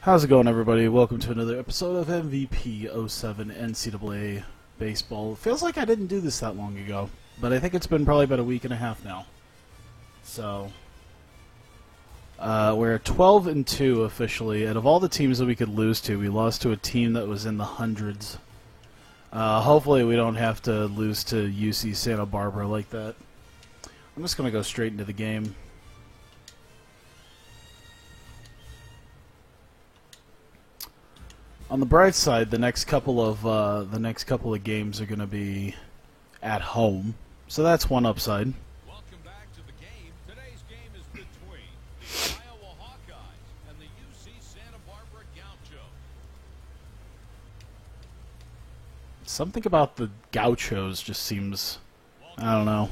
How's it going, everybody? Welcome to another episode of MVP 07 NCAA Baseball. It feels like I didn't do this that long ago, but I think it's been probably about a week and a half now. So, we're 12-2 officially. Out of all the teams that we could lose to, we lost to a team that was in the hundreds. Hopefully we don't have to lose to UC Santa Barbara like that. I'm just going to go straight into the game. On the bright side, the next couple of games are going to be at home, so that's one upside. Welcome back to the game. Today's game is between the Iowa Hawkeyes and the UC Santa Barbara Gauchos. Something about the Gauchos just seems, I don't know.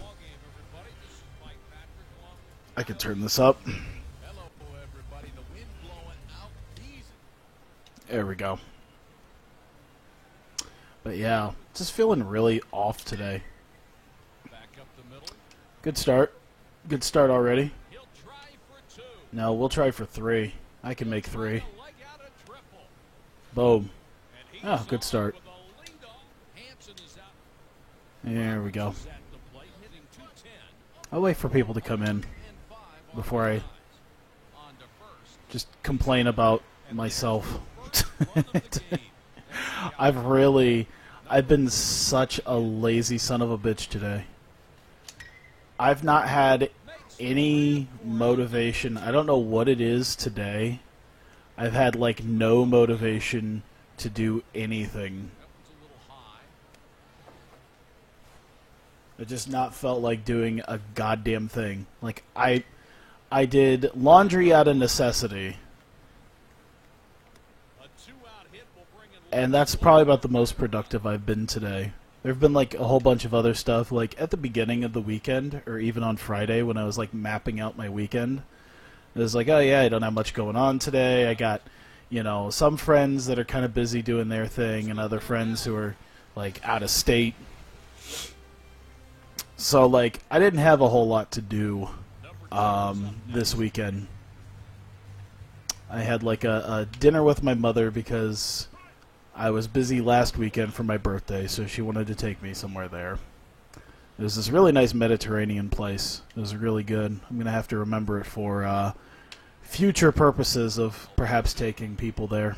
I could turn this up. Hello, everybody. The wind blowing out easy. There we go. But yeah, just feeling really off today. Back up the middle. Good start. Good start already. He'll try for two. No, we'll try for 3. I can make 3. Leg out a triple. Boom. And he's Oh, good start. with a leadoff. Hanson is out. There we go. At the plate, hitting 210. I'll wait for people to come in And 5 on before I On to first. just complain about myself. Run of the game. I've been such a lazy son of a bitch today. I've not had any motivation. I don't know what it is today. I've had like no motivation to do anything. That one's a little high. I just not felt like doing a goddamn thing. Like I did laundry out of necessity. A 2-out hit will bring it. And that's probably about the most productive I've been today. There have been like a whole bunch of other stuff, like at the beginning of the weekend, or even on Friday when I was like mapping out my weekend. It was like, oh yeah, I don't have much going on today. I got, some friends that are kind of busy doing their thing, and other friends who are like out of state. So like, I didn't have a whole lot to do this weekend. I had like a dinner with my mother because I was busy last weekend for my birthday, so she wanted to take me somewhere there. It was this really nice Mediterranean place. It was really good. I'm going to have to remember it for future purposes of perhaps taking people there.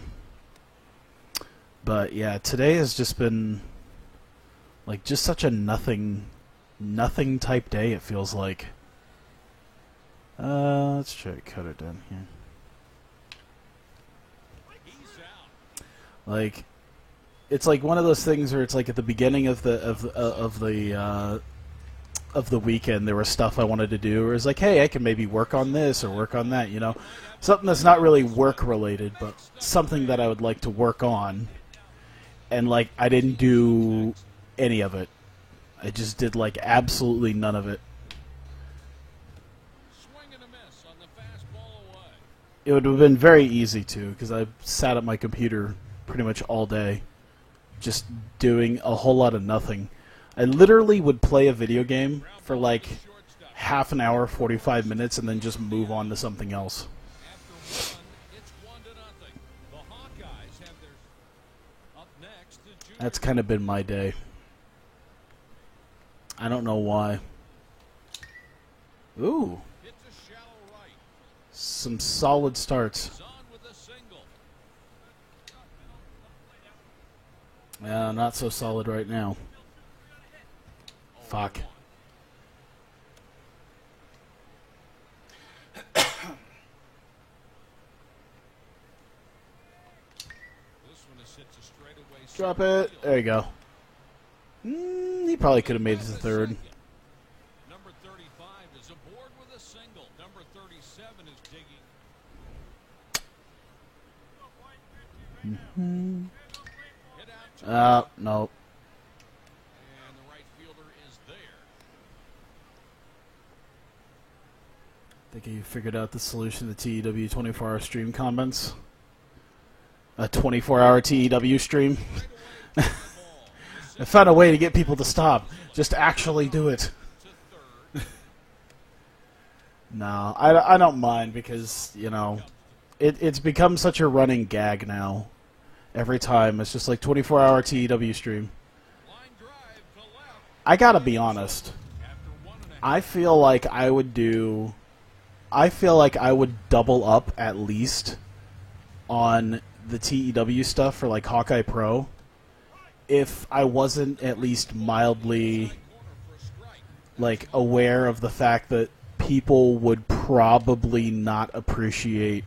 But yeah, today has just been like just such a nothing type day, it feels like. Let's try to cut it down here. Like, it's like one of those things where it's like at the beginning of the weekend there was stuff I wanted to do, or it's like, hey, I can maybe work on this or work on that, something that's not really work related, but something that I would like to work on, and like I didn't do any of it. I just did like absolutely none of it. Swing and a miss on the fastball away. It would have been very easy to, because I sat at my computer pretty much all day just doing a whole lot of nothing. I literally would play a video game for like half an hour, 45 minutes, and then just move on to something else. After one, it's 1-0. The Hawkeyes have theirs. Up next, the junior. That's kind of been my day. I don't know why. Ooh, Hits a shallow right. some solid starts. He's on with a single. Yeah, not so solid right now. Fuck. This one is hit to straightaway. Drop it. There you go. He probably could have made it to third. Number 35 is aboard with a single. Number 37 is digging. Hit out to No. and the right fielder is there. Think you figured out the solution to TEW 24-hour stream comments? A 24-hour TEW stream? I found a way to get people to stop. Just actually do it. To third. No, I don't mind because, it's become such a running gag now. Every time it's just like 24-hour TEW stream. Line drive to left. I gotta be honest. After 1.5. I feel like I would double up at least on the TEW stuff for like Hawkeye Pro if I wasn't at least mildly Corner for a strike. like aware of the fact that people would probably not appreciate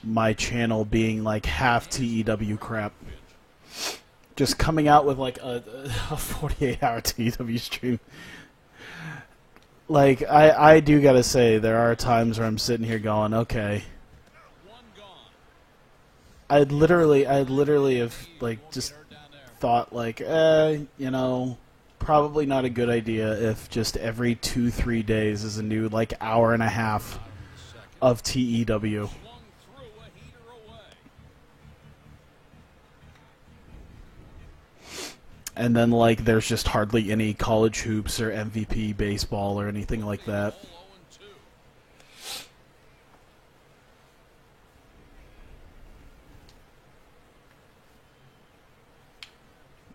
my channel being like half TEW crap. Just coming out with like a 48-hour TEW stream. Like, I do gotta say, there are times where I'm sitting here going, okay. One gone. I'd literally have, like, just thought, like, you know, probably not a good idea if just every 2-3 days is a new, like, hour and a half of TEW. Swung through a heater away. And then, like, there's just hardly any college hoops or MVP baseball or anything like that. Ball 0-2.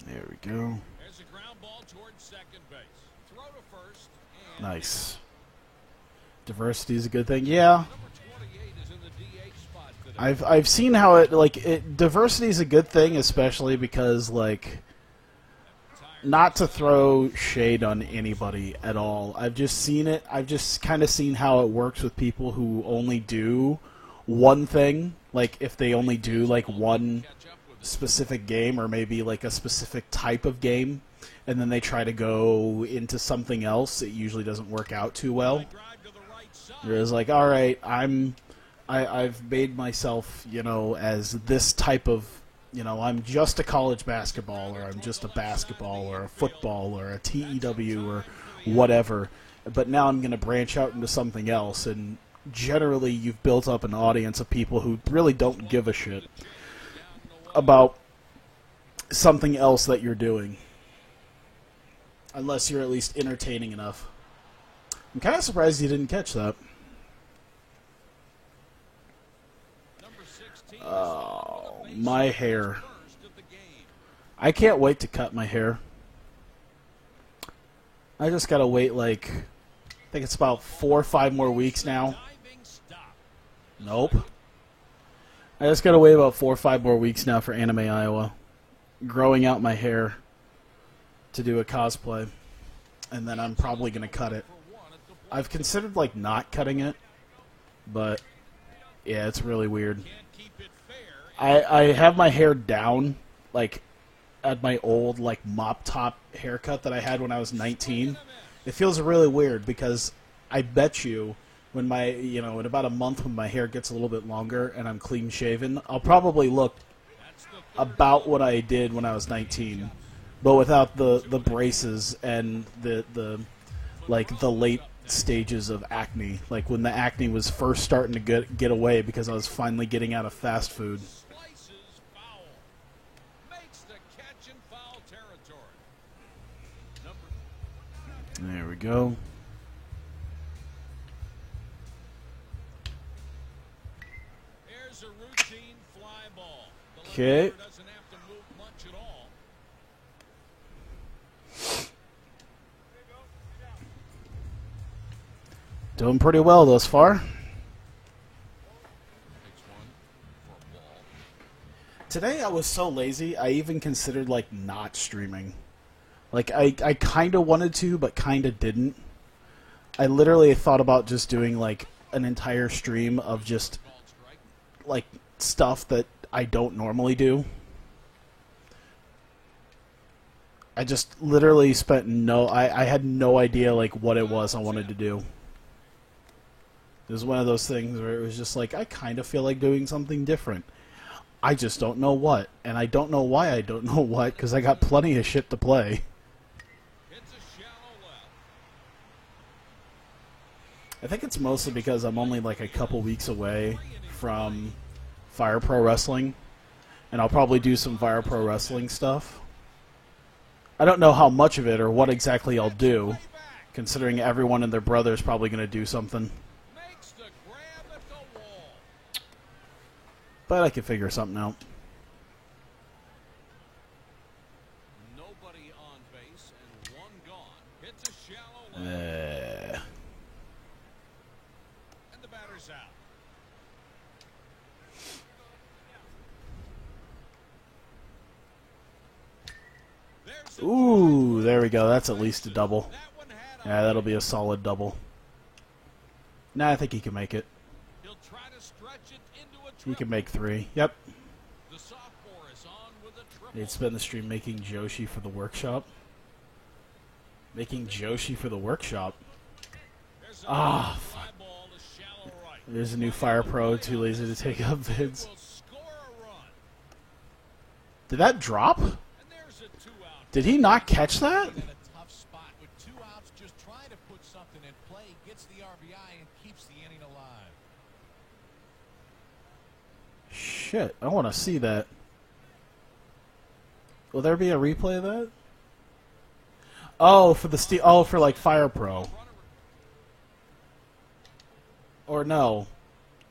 There we go. There's a ground ball towards second base. Throw to first. And Nice. Diversity is a good thing. Yeah. number 28 is in the DH spot today. I've seen how diversity is a good thing, especially because, like, not to throw shade on anybody at all. I've just seen it. I've just kind of seen how it works with people who only do one thing. Like, if they only do, like, one Catch up with it. specific game or maybe, like, a specific type of game, and then they try to go into something else, it usually doesn't work out too well. Drive to the right side. Whereas, like, all right, I've made myself, you know, as this type of, you know, I'm just a college basketball, or I'm just a basketball, or a football, or a TEW, or whatever. But now I'm going to branch out into something else, and generally you've built up an audience of people who really don't give a shit about something else that you're doing. Unless you're at least entertaining enough. I'm kind of surprised you didn't catch that. Number 16 Oh, my hair. first of the game. I can't wait to cut my hair. I just gotta wait, like, I think it's about 4 or 5 more weeks now. Diving stop. Nope. I just gotta wait about 4 or 5 more weeks now for Anime Iowa. Growing out my hair to do a cosplay. And then I'm probably gonna cut it. For one at the plate. I've considered, like, not cutting it. But, yeah, it's really weird. Can't keep it fair. I have my hair down, like, at my old, like, mop top haircut that I had when I was 19. It feels really weird because I bet you when my, you know, in about a month when my hair gets a little bit longer and I'm clean shaven, I'll probably look That's the about what I did when I was 19, but without the braces and the like the late stages of acne, like when the acne was first starting to get away because I was finally getting out of fast food. slices foul. Makes the catch in foul territory. Number There we go. There's a routine fly ball. The left Okay. fielder doesn't have to move much at all. Doing pretty well thus far. Takes one for a ball. Today I was so lazy, I even considered, like, not streaming. Like, I kind of wanted to, but kind of didn't. I literally thought about just doing, like, an entire stream of just, Called strike. like, stuff that I don't normally do. I just literally spent I had no idea, like, what it was I wanted to do. It was one of those things where it was just like, I kind of feel like doing something different. I just don't know what. And I don't know why I don't know what, because I got plenty of shit to play. Hits a shallow left. I think it's mostly because I'm only like a couple weeks away from Fire Pro Wrestling. And I'll probably do some Fire Pro Wrestling stuff. I don't know how much of it or what exactly I'll do, Way back. considering everyone and their brother is probably going to do something. Makes the grab at the wall. But I can figure something out. Nobody on base and one gone. Hits a shallow left. And the batter's out. There's a Ooh, there we go. That's at least a double. that one had Yeah, that'll be a solid double. Nah, I think he can make it. He'll try to stretch it into a He triple. can make 3. Yep. The sophomore is on with a triple. He'd spend the stream making Joshi for the workshop. Making Joshi for the workshop. There's a Ah, fly ball to shallow right. There's a new Fire Pro, too lazy to take up vids. Will score a run. Did that drop? And there's a 2-out. Did he not catch that? In a tough spot with 2 outs, just trying to put something in play, gets the RBI and keeps the inning alive. Shit, I want to see that. Will there be a replay of that? Oh, for the for like Fire Pro. Or no.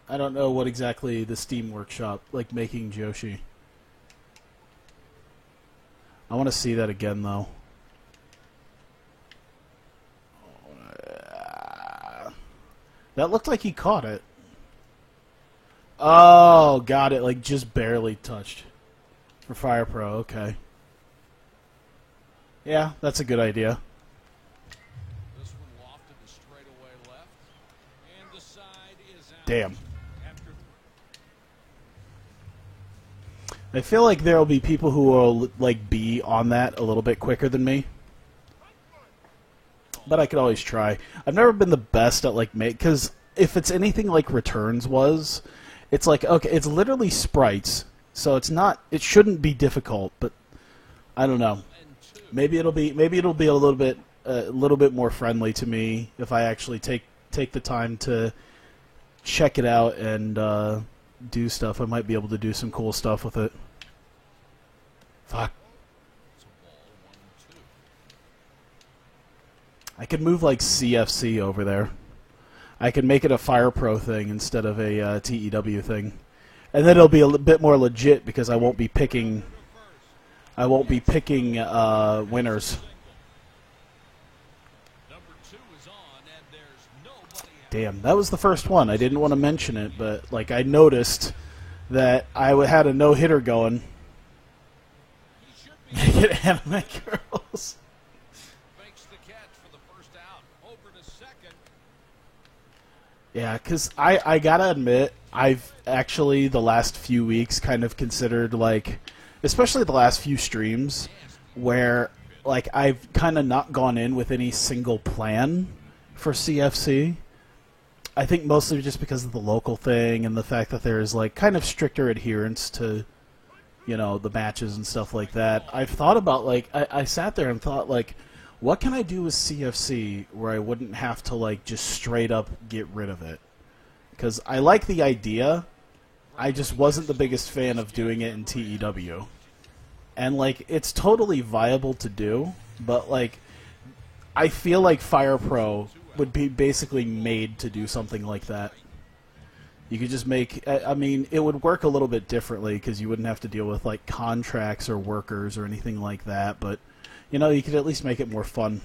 I don't know what exactly the Steam Workshop, like making Joshi. I want to see that again, though. That looked like he caught it. Oh, got it. Like, just barely touched. For Fire Pro, okay. Yeah, that's a good idea. This one lofted to straightaway left. And the side is out. Damn. After I feel like there will be people who will, like, be on that a little bit quicker than me. But I could always try. I've never been the best at, like, because if it's anything like Returns was, it's like, okay, it's literally sprites, so it's not, it shouldn't be difficult, but I don't know. Maybe it'll be a little bit more friendly to me if I actually take the time to check it out and do stuff. I might be able to do some cool stuff with it. Fuck. it's a ball, 1-2. I could move like CFC over there. I could make it a Fire Pro thing instead of a TEW thing, and then it'll be a bit more legit because I won't be picking. Winners. Number 2 is on, and there's nobody out. Damn, that was the first one. I didn't want to mention it, but like I noticed that I had a no-hitter going. He should be Make it Anime Girls. makes the catch for the first out. Over to second. Yeah, because I gotta admit, I've actually the last few weeks kind of considered, like, especially the last few streams, where like I've kind of not gone in with any single plan for CFC. I think mostly just because of the local thing and the fact that there's like kind of stricter adherence to, you know, the matches and stuff like that. I've thought about, like, I sat there and thought, like, what can I do with CFC where I wouldn't have to, like, just straight up get rid of it? Because I like the idea, I just wasn't the biggest fan of doing it in TEW. And, like, it's totally viable to do, but, like, I feel like Fire Pro would be basically made to do something like that. You could just make, I mean, it would work a little bit differently because you wouldn't have to deal with, like, contracts or workers or anything like that, but, you know, you could at least make it more fun.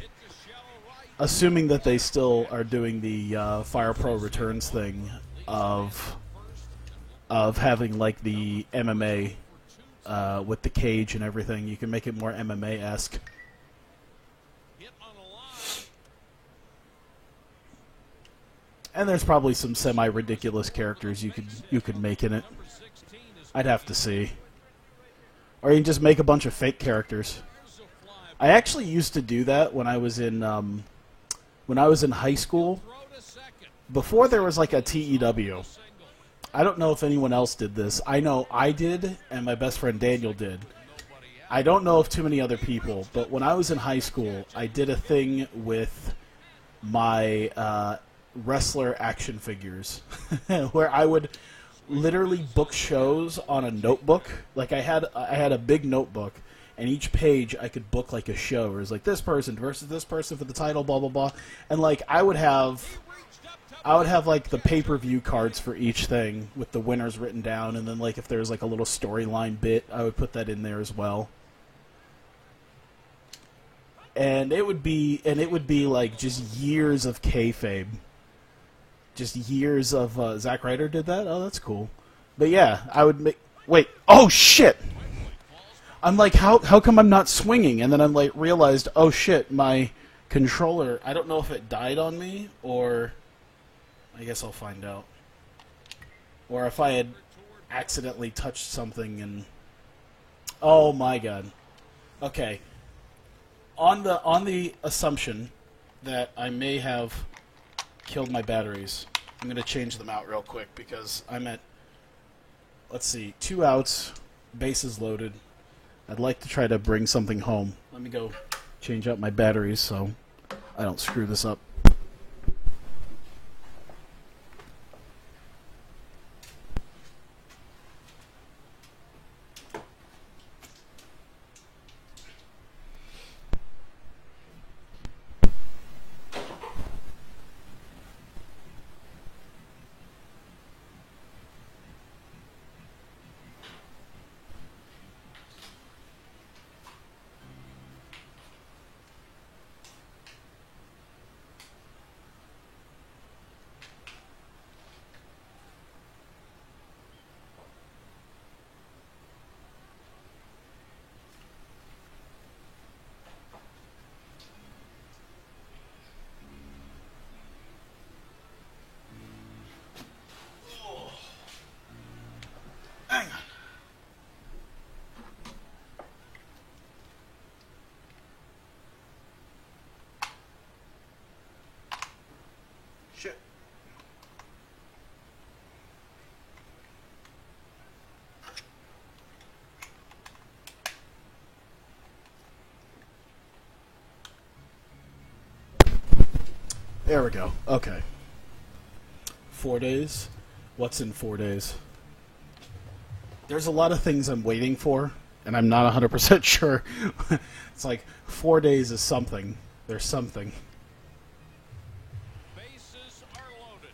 Assuming that they still are doing the Fire Pro Returns thing of having, like, the MMA with the cage and everything. You can make it more MMA-esque. Hit on a line. And there's probably some semi-ridiculous characters you could make in it. Number 16 is I'd have to see. Or you can just make a bunch of fake characters. there's a fly. I actually used to do that when I was in high school. Throw to second. Before there was like a TEW. Single. I don't know if anyone else did this. I know I did, and my best friend Daniel did. I don't know if too many other people, but when I was in high school, I did a thing with my wrestler action figures where I would literally book shows on a notebook. Like I had a big notebook, and each page I could book like a show. It was like this person versus this person for the title, blah blah blah, and like I would have Reached up to I would have like the pay-per-view cards for each thing with the winners written down, and then like if there's like a little storyline bit, I would put that in there as well. And it would be like just years of kayfabe, just years of Zack Ryder did that. Oh, that's cool. But yeah, I would make. Wait, oh shit! I'm like, how come I'm not swinging? And then I'm like, realized, oh shit, my controller. I don't know if it died on me or. I guess I'll find out. Or if I had accidentally touched something and... Oh my god. Okay. On the assumption that I may have killed my batteries, I'm going to change them out real quick because I'm at, let's see, 2 outs, bases loaded. I'd like to try to bring something home. Let me go change out my batteries so I don't screw this up. Hang on. Shit. There we go. Okay. 4 days? What's in 4 days? There's a lot of things I'm waiting for, and I'm not 100% sure. It's like 4 days is something. There's something. Bases are loaded.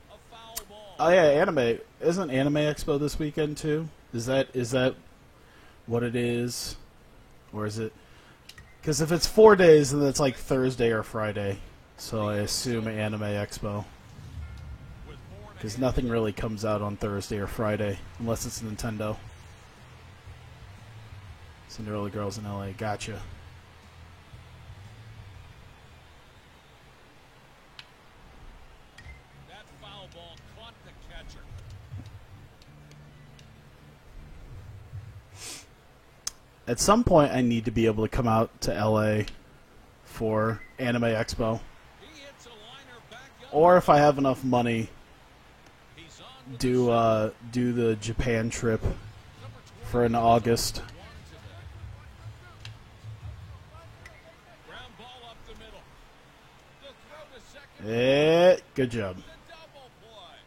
A foul ball. Oh yeah, anime. Isn't Anime Expo this weekend too? Is that what it is? Or is it... Because if it's 4 days, then it's like Thursday or Friday. So I assume Anime Expo. Because nothing really comes out on Thursday or Friday, unless it's Nintendo. Cinderella Girls in LA, gotcha. That foul ball caught the catcher. At some point, I need to be able to come out to LA for Anime Expo. He hits a liner back up. Or if I have enough money, He's on with do the Japan trip for in August. ground ball up the middle. The throw to second. Good job. The double play.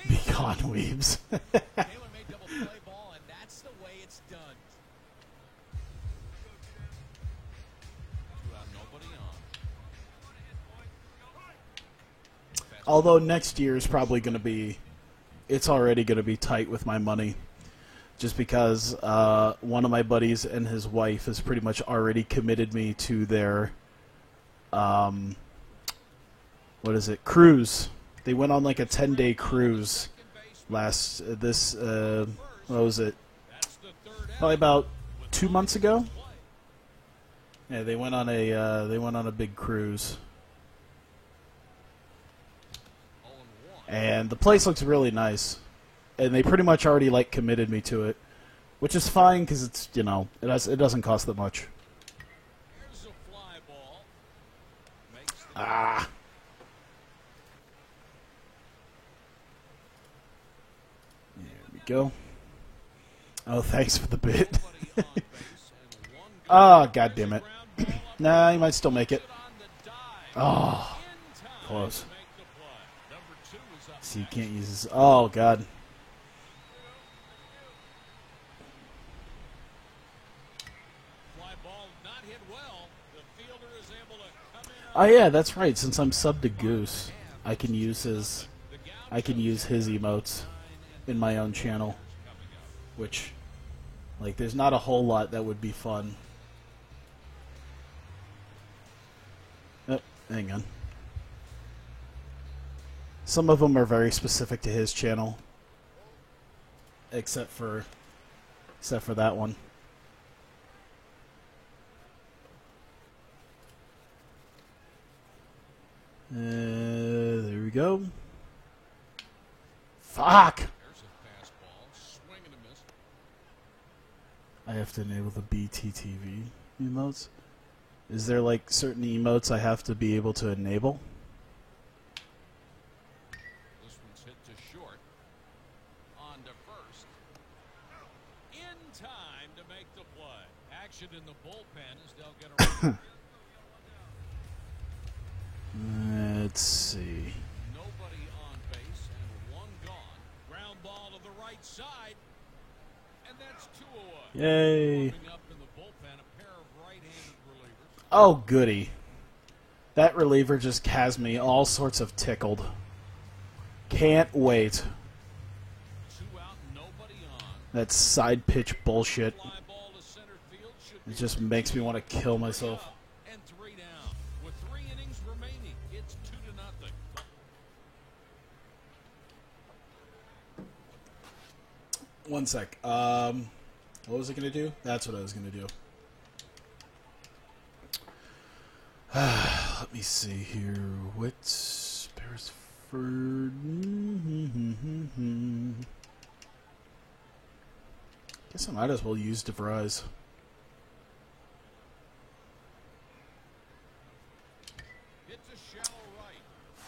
Be gone, weebs. Taylor made double play ball, and that's the way it's done. 2 out, nobody on. Although next year is probably going to be, it's already going to be tight with my money. Just because one of my buddies and his wife has pretty much already committed me to their, cruise. They went on like a 10-day cruise what was it? That's the third out. Probably about 2 months ago. Yeah, they went on a big cruise. 0-1. And the place looks really nice. And they pretty much already like committed me to it, which is fine because it's, you know, it doesn't cost that much. Here's a fly ball. Makes the Ah. There we go. Oh, thanks for the bit. nobody on base and one good Ah, god damn it. ground ball up Nah, you might still make it. on the dive. Oh, In time close. to make the play. Number 2 is up. see, you can't use this. Oh, god. Fly ball not hit well. The fielder is able to come in. Oh, yeah, that's right, since I'm subbed to Goose. I can use his emotes in my own channel, which, like, there's not a whole lot that would be fun. Oh, hang on. Some of them are very specific to his channel, except for that one. There we go. Fuck! There's a fastball. Swing and a miss. I have to enable the BTTV emotes. Is there like certain emotes I have to be able to enable? This one's hit to short. On to first. In time to make the play. Action in the bullpen as they'll get a Let's see. nobody on base and one gone. Ground ball to the right side. And that's 2 away. Yay. Warming up in the bullpen, a pair of right-handed relievers. Oh, goody. That reliever just has me all sorts of tickled. Can't wait. 2 out, nobody on. That side pitch bullshit. Fly ball to center field should It be just makes me want to kill myself. and 3 down. With 3 innings remaining, it's 2-0. One sec. What was it going to do? That's what I was going to do. Let me see here. What's Beresford? Guess I might as well use DeVries. It's a shallow right.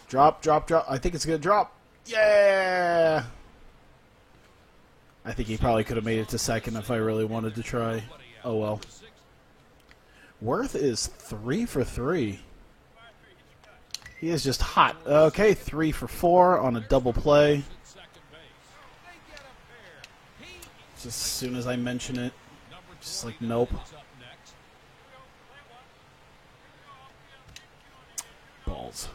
Drop, drop, drop. I think it's going to drop. Yeah! I think he probably could have made it to second if I really wanted to try. Oh well. Worth is 3 for 3. He is just hot. Okay, 3 for 4 on a double play. Just as soon as I mention it, just like, nope. Balls.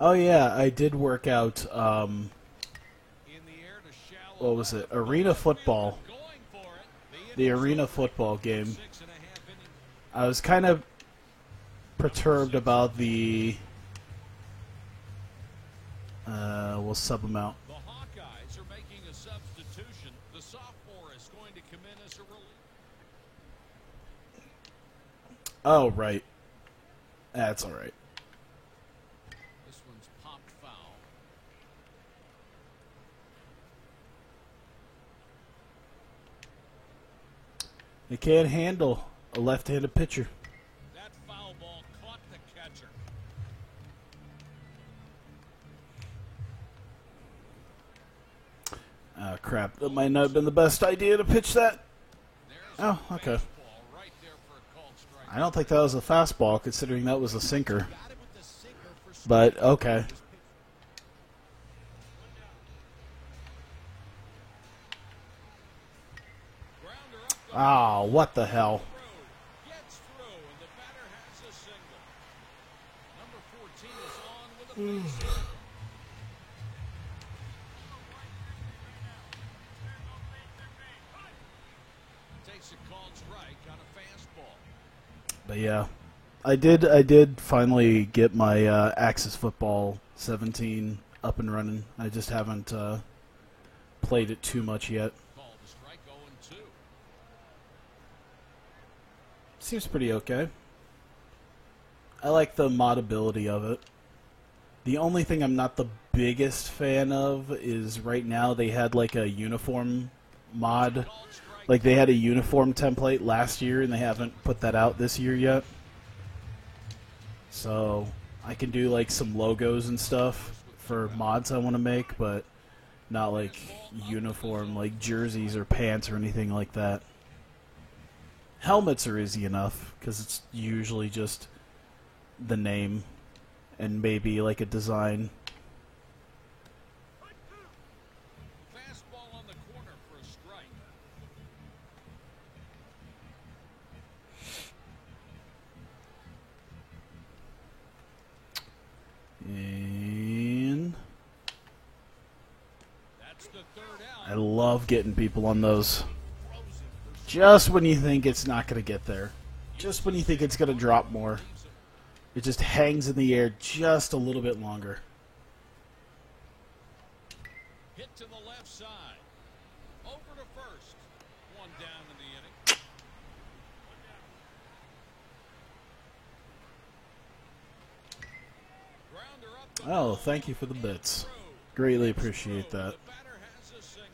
Oh yeah, I did work out, what was it? Arena football. The arena football game. I was kind of perturbed about the, we'll sub them out. The Hawkeyes are making a substitution. The sophomore is going to come in as a relief. Oh, right. That's alright. This one's popped foul. They can't handle a left-handed pitcher. That foul ball caught the catcher. Oh, crap. That might not have been the best idea to pitch that. There's Oh, okay. a fastball right there for a called strike. I don't think that was a fastball, considering that was a sinker. Got it with the sinker for But, okay. Grounder up the Ah, what the hell? road. Gets through, and the batter has a single. Number 14 is on with a base hit. Takes a called strike on a fastball. But yeah, I did finally get my Axis Football 17 up and running. I just haven't played it too much yet. Called a strike 0-2. Seems pretty okay. I like the modability of it. The only thing I'm not the biggest fan of is right now they had like a uniform mod. Called strike. Like they had a uniform template last year and they haven't put that out this year yet. So I can do like some logos and stuff for mods I want to make, but not like uniform like jerseys or pants or anything like that. Helmets are easy enough because it's usually just the name and maybe like a design. Fastball on the corner for a strike. And That's the third out. I love getting people on those. Just when you think it's not going to get there. Just when you think it's going to drop more. It just hangs in the air just a little bit longer. Hit to the left side. Over to first. One down in the inning. Grounder up the Oh, middle. thank you for the bits. Through. Greatly appreciate that. The batter has a single.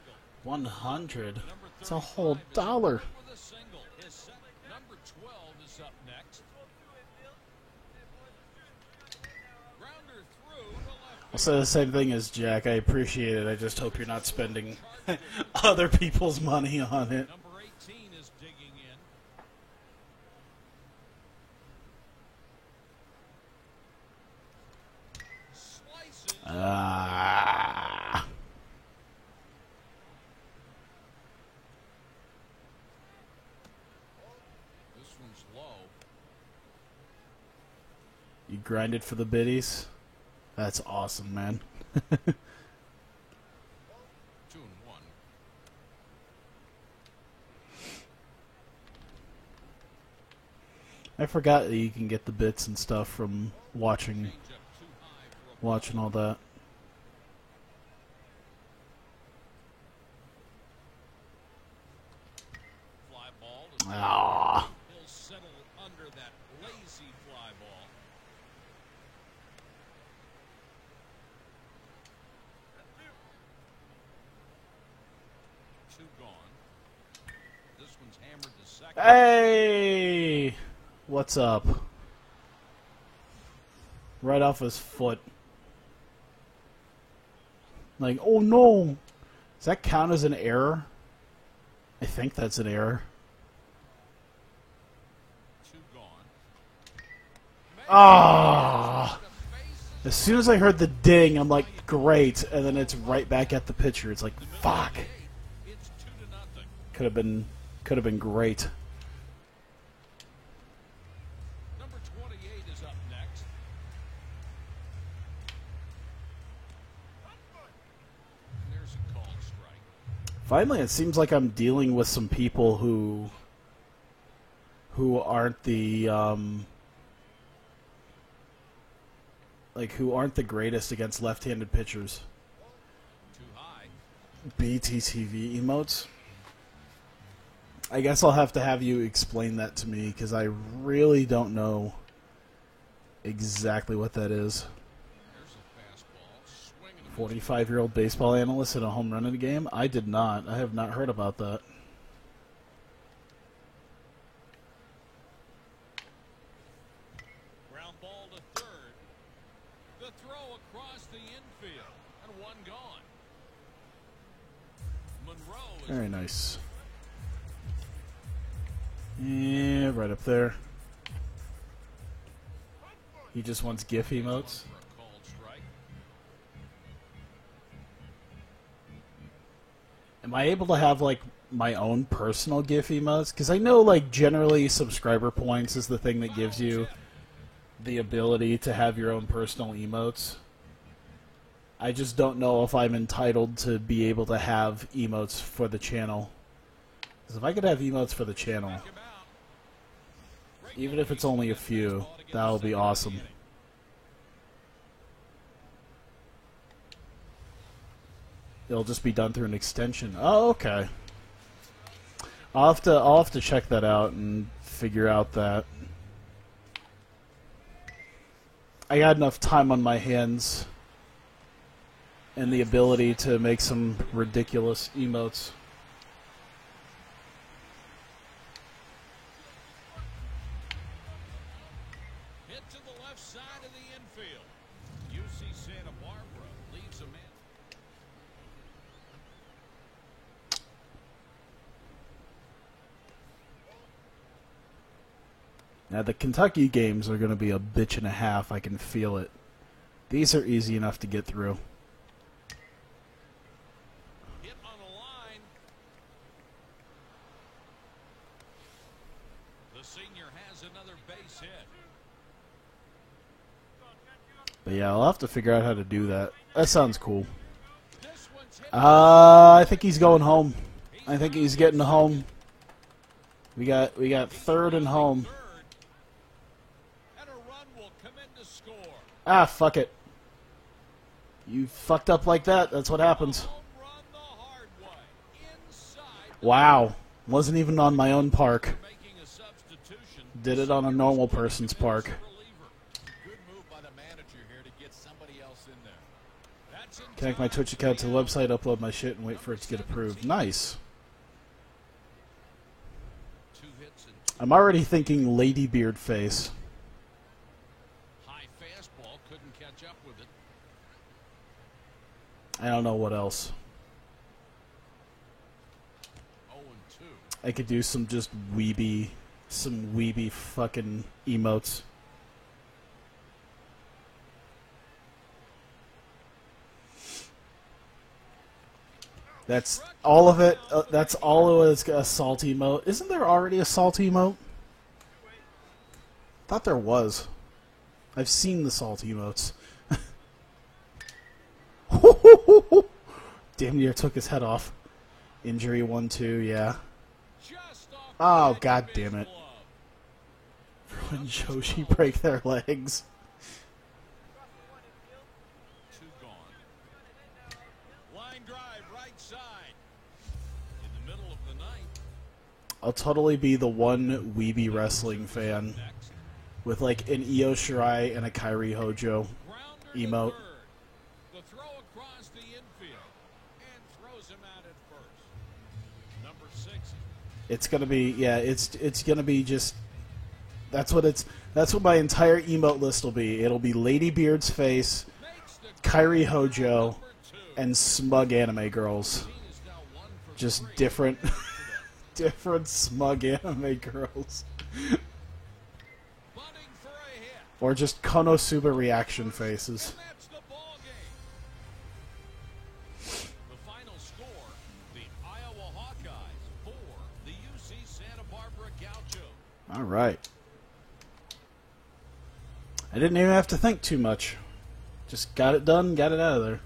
100. Number It's a whole 35 is dollar. with a single. His number 12 is up next. Grounder through to left. I'll say the same thing as Jack. I appreciate it. I just hope you're not spending other people's money on it. Number 18 is digging in. Slices. Ah. This one's low. You grinded for the biddies? That's awesome, man. 2-1. I forgot that you can get the bits and stuff from watching Change up too high for a watching all that. fly ball. To Ah. He'll settle under that lazy fly ball. Two gone. This one's hammered to second. Hey! What's up? Right off his foot. Like, oh no! Does that count as an error? I think that's an error. Two gone. Ah! The bases As soon as I heard the ding, I'm like, great, and then it's right back at the pitcher. It's like, fuck. It's 2-0. Could have been great. Number 28 is up next. And there's a called strike. Finally, it seems like I'm dealing with some people who aren't the who aren't the greatest against left-handed pitchers. Too high. BTTV emotes. I guess I'll have to have you explain that to me because I really don't know exactly what that is. There's a fastball. Swinging. 45-year-old baseball analyst hit a home run in a game? I did not. I have not heard about that. Ground ball to third. The throw across the infield. And one gone. Monroe is Very nice. Yeah, right up there. He just wants GIF emotes. for a called strike. Am I able to have, like, my own personal GIF emotes? Because I know, like, generally subscriber points is the thing that gives you the ability to have your own personal emotes. I just don't know if I'm entitled to be able to have emotes for the channel. Because if I could have emotes for the channel, Back him out. Great even if it's only a few, that would be awesome. It'll just be done through an extension. Oh, okay. I'll have to check that out and figure out that. I got enough time on my hands and the ability to make some ridiculous emotes. Hit to the left side of the infield. UC Santa Barbara leaves him in. Now, the Kentucky games are going to be a bitch and a half. I can feel it. These are easy enough to get through. Hit on the line. The senior has another base hit. But yeah, I'll have to figure out how to do that. That sounds cool. This one's hit. I think he's going home. I think he's getting home. We got third and home. Third. And a run will come in to score. Ah, fuck it. You fucked up like that. That's what happens. Home run the hard way. Inside the Wow. Wasn't even on my own park. making a substitution. Did it on a normal person's park. Reliever. Good move by the manager here to get somebody else in there. That's in Connect my time. Twitch account to the website, upload my shit, and wait for it to get approved. Nice. 2 hits and 2 I'm already thinking Lady Beard face. high fastball. Couldn't catch up with it. I don't know what else. 0 and 2. I could do some just some weeby fucking emotes. That's all of it. That's all it was, a salt emote. Isn't there already a salt emote? Thought there was. I've seen the salt emotes. Damn near took his head off. Injury 1-2, yeah. Just off Oh, the edge god of damn his it. glove. When Joshi break their legs. 2 gone. Line drive right side. In the middle of the ninth. I'll totally be the one weeby wrestling fan Next. with like an Io Shirai and a Kairi Hojo Grounder to emote. third. The throw across the infield. And throws him out at first. Number 6. It's gonna be, yeah, it's gonna be just, that's what my entire emote list will be. It'll be Lady Beard's face, Makes the Kairi Hojo, number 2. and smug anime girls. Team is now 1 for Just 3 different, today. different smug anime girls. Bunting for a hit. Or just Konosuba reaction faces. And that's the ball game. The final score, the Iowa Hawkeyes 4, the UC Santa Barbara Gauchos. Alright. I didn't even have to think too much. Just got it done, got it out of there.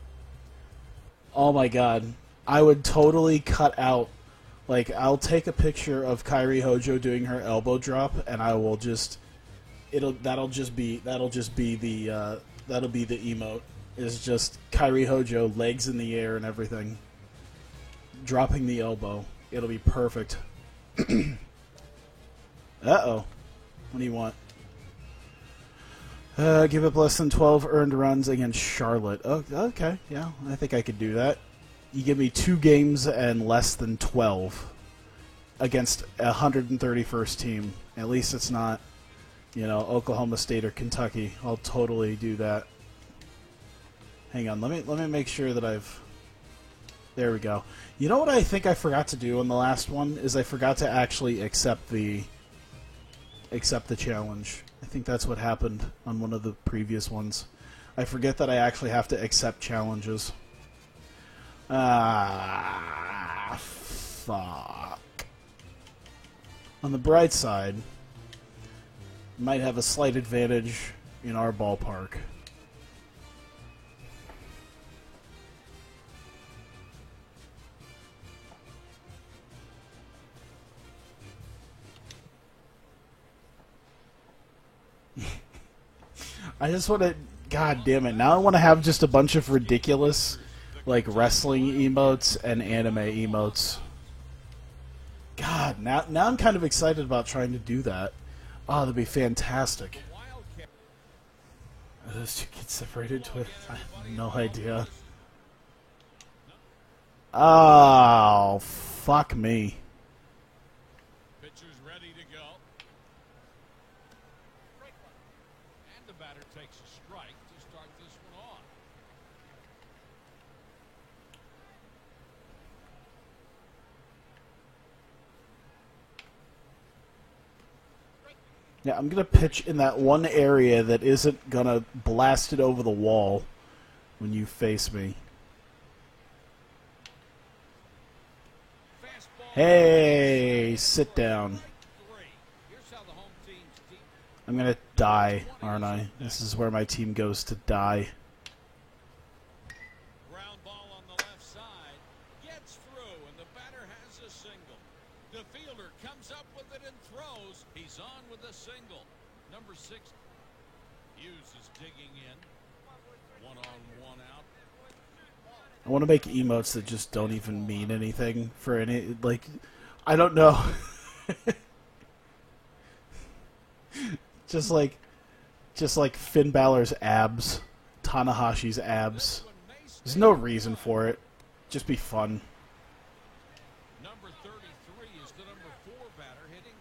Oh my god. I would totally cut out, like, I'll take a picture of Kairi Hojo doing her elbow drop, and I will just, that'll be the emote. Is just Kairi Hojo, legs in the air and everything. Dropping the elbow. It'll be perfect. Uh-oh. What do you want? Give up less than 12 earned runs against Charlotte. Oh, okay, yeah, I think I could do that. You give me 2 games and less than 12 against a 131st team. At least it's not, Oklahoma State or Kentucky. I'll totally do that. Hang on, let me make sure that I've... There we go. You know what I think I forgot to do on the last one? Is I forgot to actually accept the challenge. I think that's what happened on one of the previous ones. I forget that I actually have to accept challenges. Ah, fuck. On the bright side, might have a slight advantage in our ballpark. I just want to... God damn it. Now I want to have just a bunch of ridiculous, like, wrestling emotes and anime emotes. God, now I'm kind of excited about trying to do that. Oh, that'd be fantastic. Wildcat. Are those two kids separated? I have no idea. Oh, fuck me. Pitcher's ready to go. And the batter takes a strike to start this one off. Yeah, I'm gonna pitch in that one area that isn't gonna blast it over the wall when you face me. Fastball. Hey, sit down. Strike 3. Here's how the home team's deep. I'm gonna die, aren't I? This is where my team goes to die. Ground ball on the left side. Gets through, and the batter has a single. The fielder comes up with it and throws. He's on with a single. Number 6. Hughes is digging in. 1 on, 1 out. I want to make emotes that just don't even mean anything for any, like, I don't know. just like Finn Balor's abs, Tanahashi's abs. There's no reason for it. Just be fun. Number 33 is the number 4 batter, hitting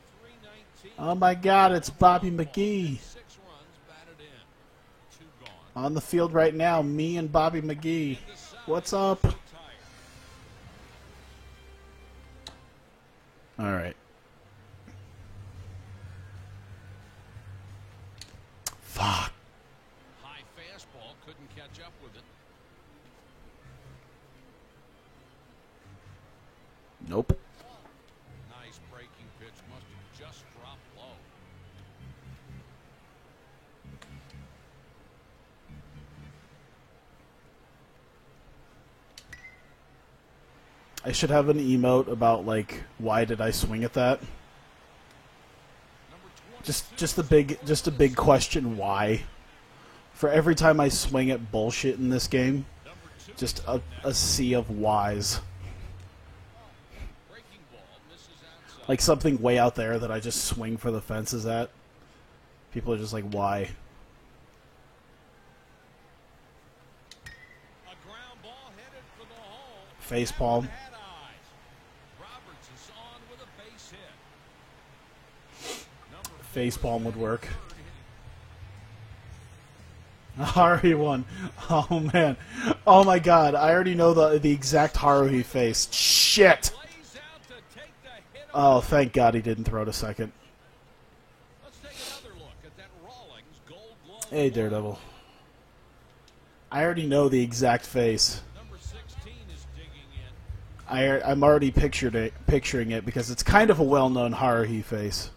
.319. Oh my God, it's Bobby McGee 6 runs batted in. 2 gone. on the field right now. Me and Bobby McGee. What's up? All right. Fuck. High fastball, couldn't catch up with it. Nope. Nice breaking pitch, must have just dropped low. I should have an emote about like why did I swing at that? Number 20. Just a big question why. For every time I swing at bullshit in this game, Number 2. just a sea of whys. Breaking ball misses outside. Like something way out there that I just swing for the fences at. People are just like, why? A ground ball headed for the hole. Facepalm. That one had eyes. Roberts is on with a base hit. Number 4 Facepalm would work. third hitting. Haruhi won. Oh man. Oh my God. I already know the exact Haruhi face. Shit. Lays out to take the hit. Oh, thank God he didn't throw to second. Let's take another look at that Rawlings Gold Glove. Hey, Daredevil. I already know the exact face. Number 16 is digging in. I'm already picturing it because it's kind of a well-known Haruhi face.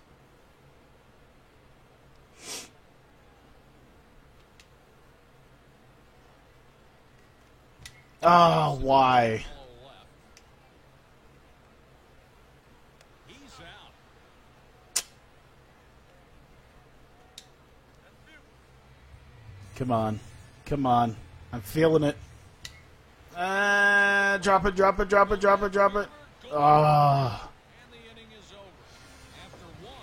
Oh, why? Ball left. He's out. Come on. Come on. I'm feeling it. Drop it, drop it, drop it, drop it, drop it. Ah, And the inning is over. After 1,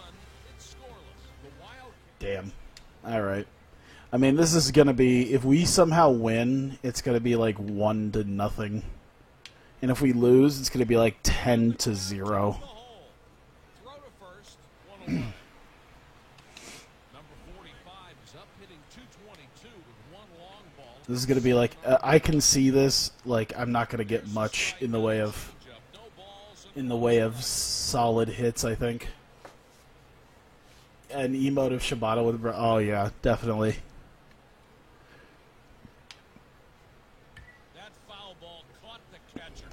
it's scoreless. The Wild damn. All right. I mean, this is going to be, if we somehow win, it's going to be like 1-0. And if we lose, it's going to be like 10-0. the hole. Throw to first. 1 away. Number 45 is up hitting .222 with 1 long ball. This is going to be like, I can see this, like, I'm not going to get much in the way of, No balls solid hits, I think. An emote of Shibata would, oh yeah, definitely. That foul ball caught the catcher.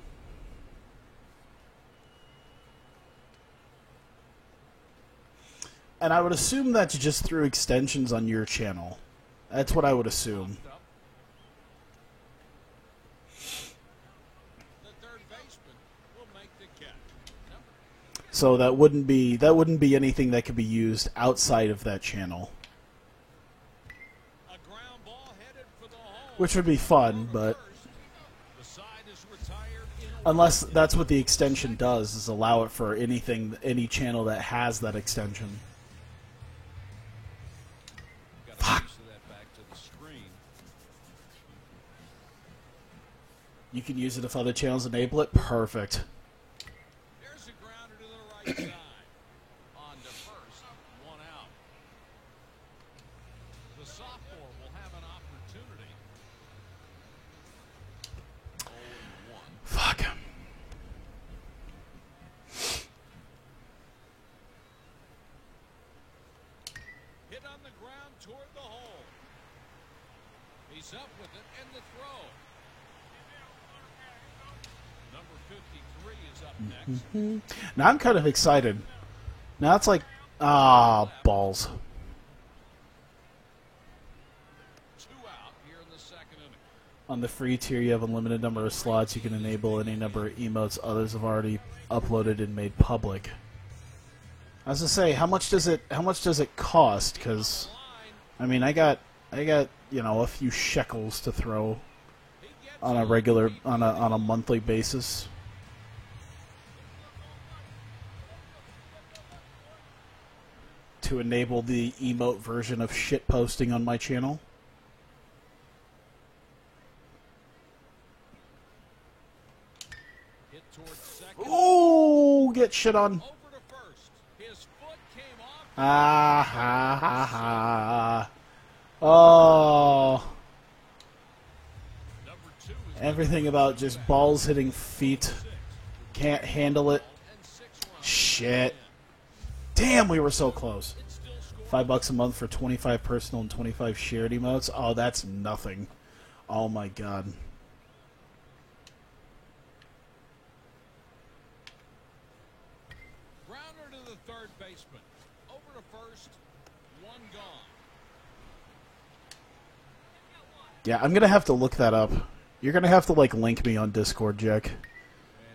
And I would assume that's just through extensions on your channel. That's what I would assume. Up. The third baseman will make the catch. Number So that wouldn't be anything that could be used outside of that channel, a ground ball headed for the hole. which would be fun, but First, the side is retired in a unless that's what the extension does, is allow it for any channel that has that extension. Got a piece of that back to the screen. You can use it if other channels enable it. Perfect. There's a grounder to the right side. On to first, 1 out. The sophomore will have an opportunity. 0-1. Fuck. toward the hole. He's up with it and the throw. Number 53 is up next. Now I'm kind of excited. Now it's like, balls. 2 out here in the second inning. On the free tier, you have a limited number of slots. You can enable any number of emotes others have already uploaded and made public. I was to say, how much does it cost? Because, I mean, I got a few shekels to throw on a monthly basis. To enable the emote version of shit posting on my channel. Hit towards second. Oh, get shit on. Over to first. His foot came off. Ah ha ha ha. Oh. Number 2 is Everything about just balls hitting feet. Can't handle it. and 6 runs. Shit. Damn, we were so close. It's still scoring. $5 a month for 25 personal and 25 shared emotes. Oh, that's nothing. Oh my god. Grounder to the third baseman. Over to first. 1 gone. Yeah, I'm gonna have to look that up. You're gonna have to link me on Discord, Jack. And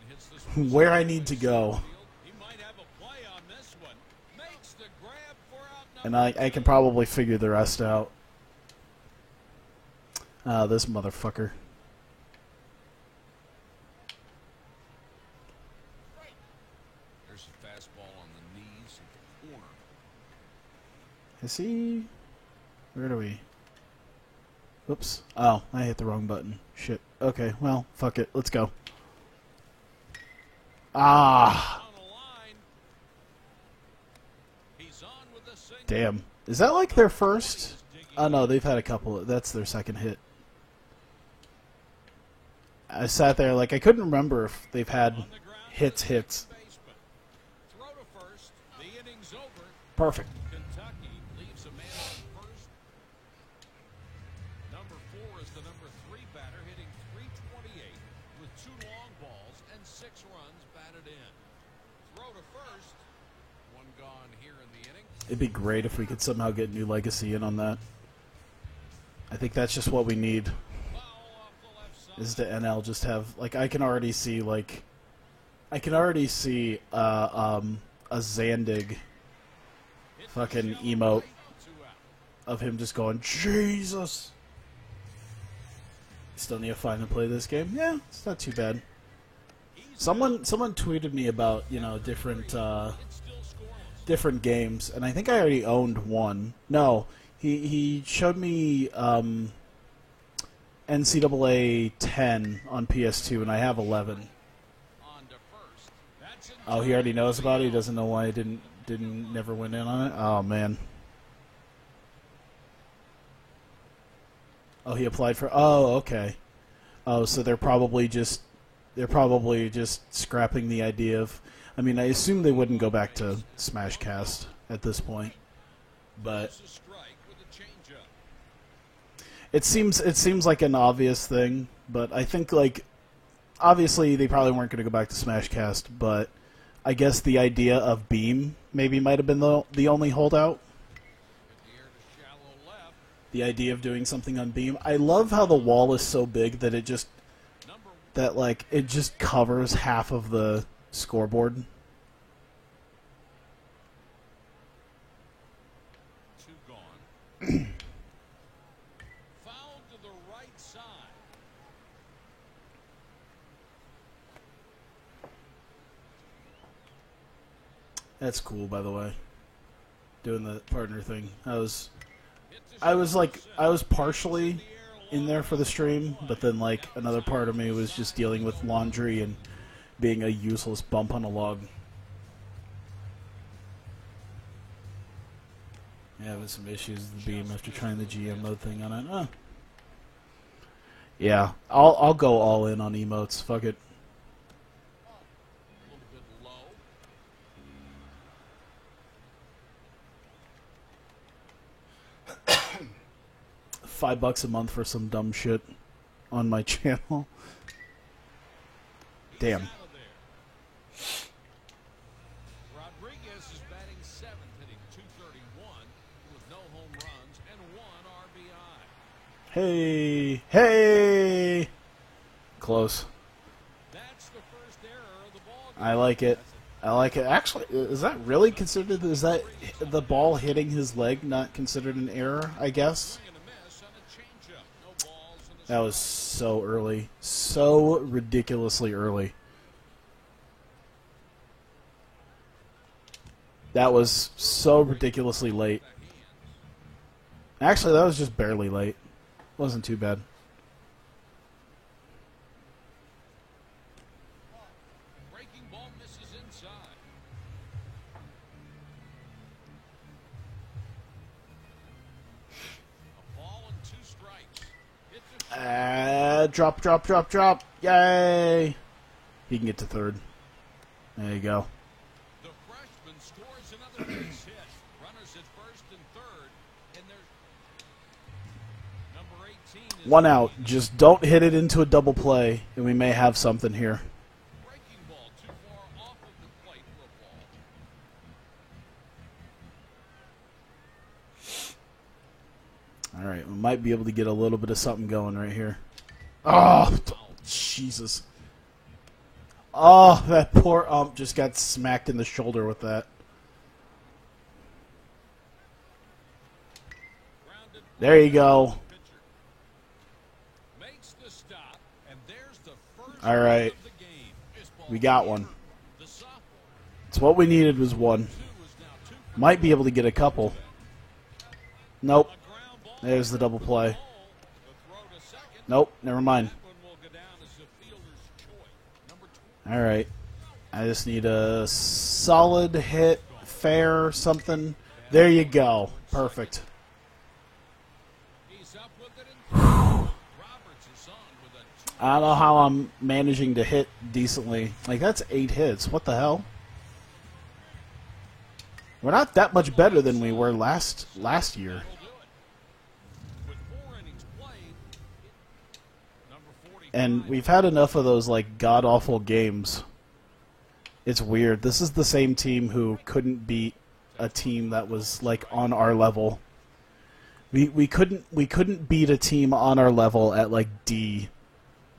hits this Where I need to go. He might have a play on this one. Makes the grab for out And number I can probably figure the rest out. This motherfucker. There's a fastball on the knees in the corner. Is he... Where are we? Oops. Oh, I hit the wrong button. Shit. Okay, well, fuck it. Let's go. Ah! On the line. He's on with a single. Damn. Is that like their first? Oh no, they've had a couple. That's their second hit. I sat there like I couldn't remember if they've had On the ground hits. baseman. Throw to first. The inning's over. Perfect. Kentucky leaves a man on first. Number 4 is the number 3 batter, hitting .328 with 2 long balls and 6 runs batted in. Throw to first. 1 gone here in the inning. It'd be great if we could somehow get New Legacy in on that. I think that's just what we need. Foul off the left side. Is the NL just have I can already see a Zandig Hit fucking shallow emote right, 2 out. of him just going Jesus. Still need to find and play this game. Yeah, it's not too bad. Someone tweeted me about different It's still scoreless. different games, and I think I already owned one. No, he showed me NCAA 10 on PS2, and I have 11. On to first. That's in Oh, he already knows about it. He doesn't know why I didn't never went in on it. Oh man. Oh, he applied for. Oh, okay. Oh, so they're probably just scrapping the idea of. I mean, I assume they wouldn't go back to Smashcast at this point, but It's a strike with a changeup. it seems like an obvious thing. But I think obviously they probably weren't going to go back to Smashcast, but I guess the idea of Beam maybe might have been the only holdout. In the air to shallow left. The idea of doing something on Beam. I love how the wall is so big that it just Number it just covers half of the scoreboard. 2 gone. Foul to the right side. That's cool, by the way. Doing the partner thing. Hit to I was shallow center. I was partially In the air in there for the stream, but then another part of me was just dealing with laundry and being a useless bump on a log. Yeah, having some issues with the Beam after trying the GM mode thing on it. Oh. Yeah, I'll go all in on emotes. Fuck it. A little bit low. $5 a month for some dumb shit on my channel. Damn. Out of there. Rodriguez is batting 7th, hitting .231 with no home runs and 1 RBI. Hey, hey. Close. That's the first error of the ball game. I like it. I like it. Actually, is that really considered? Is that the ball hitting his leg not considered an error? I guess. Swing and a miss on a changeup. No balls and a That was so early, so ridiculously early. That was so ridiculously late. Actually, that was just barely late. Wasn't too bad. breaking ball misses inside. A ball and 2 strikes. It's a Drop, drop, drop, drop. Yay! He can get to third. There you go. The freshman scores another base hit. Runners at first and third, and there's number 18 is One out. Just don't hit it into a double play, and we may have something here. breaking ball too far off of the plate for a ball. All right, we might be able to get a little bit of something going right here. Oh, Jesus. Oh, that poor ump just got smacked in the shoulder with that. Grounded There you go. pitcher makes the stop, and there's the first All right. of the game. Baseball We got one. The sophomore It's what we needed was one. 2 is now 2 for Might be able to get a couple. Nope. a ground ball. There's the double play. The throw to second. Nope, never mind. That one will go down as the fielder's choice. Number 20. All right. I just need a solid hit, fair, something. There you go. Perfect. He's up with it in Roberts is on with a I don't know how I'm managing to hit decently. Like, that's 8 hits. What the hell? We're not that much better than we were last year. will do it. With 4 innings played, number 45. And we've had enough of those, like, god-awful games. It's weird. This is the same team who couldn't beat a team that was, like, on our level. We couldn't beat a team on our level at, like, D.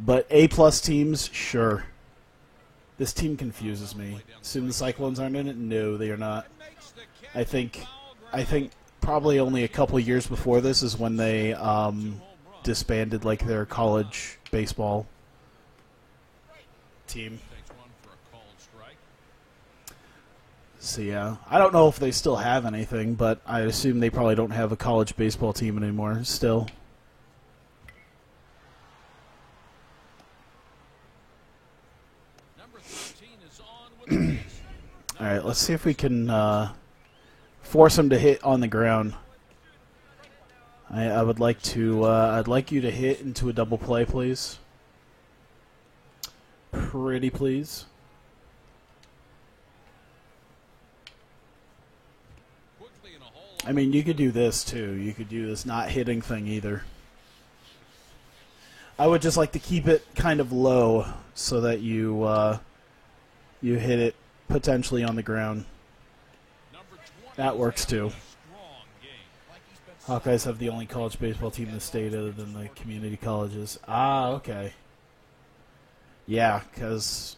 But A-plus teams, sure. This team confuses me. Assume the Cyclones aren't in it? No, they are not. Makes the catch. I think probably only a couple years before this is when they disbanded like their college baseball team. Takes one for a called strike. So yeah, I don't know if they still have anything, but I assume they probably don't have a college baseball team anymore still. Number 13 is on with the base. All right, let's see if we can force him to hit on the ground. I would like to. I'd like you to hit into a double play, please. Pretty please. Quickly in a hole. I mean, you could do this too. You could do this not hitting thing either. I would just like to keep it kind of low so that you you hit it potentially on the ground. Number 20 That works too. strong game. Hawkeyes have the only college baseball team in the state other than the community colleges. Ah, okay. Yeah, because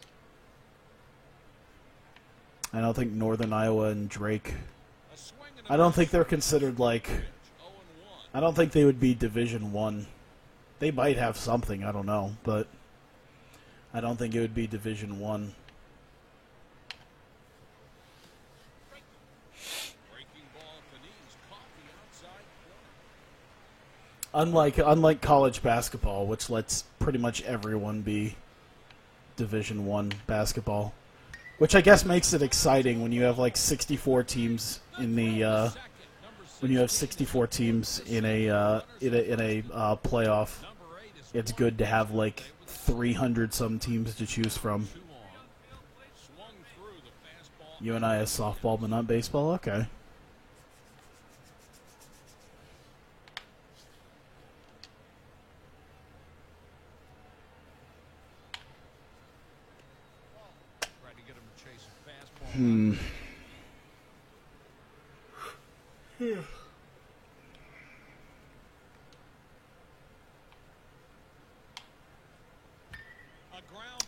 I don't think Northern Iowa and Drake. A swing and a I don't think they're considered like. 0-1. I don't think they would be Division One. They might have something, I don't know, but I don't think it would be Division One. Breaking ball at the knees, caught the outside corner. Unlike college basketball, which lets pretty much everyone be Division One basketball, which I guess makes it exciting when you have like 64 teams in the Second, when you have 64 teams in a playoff. number 8 is It's good to have like 300 some teams to choose from. 2 on. Swung through the fastball. You and I is softball, but not baseball. Okay. A ground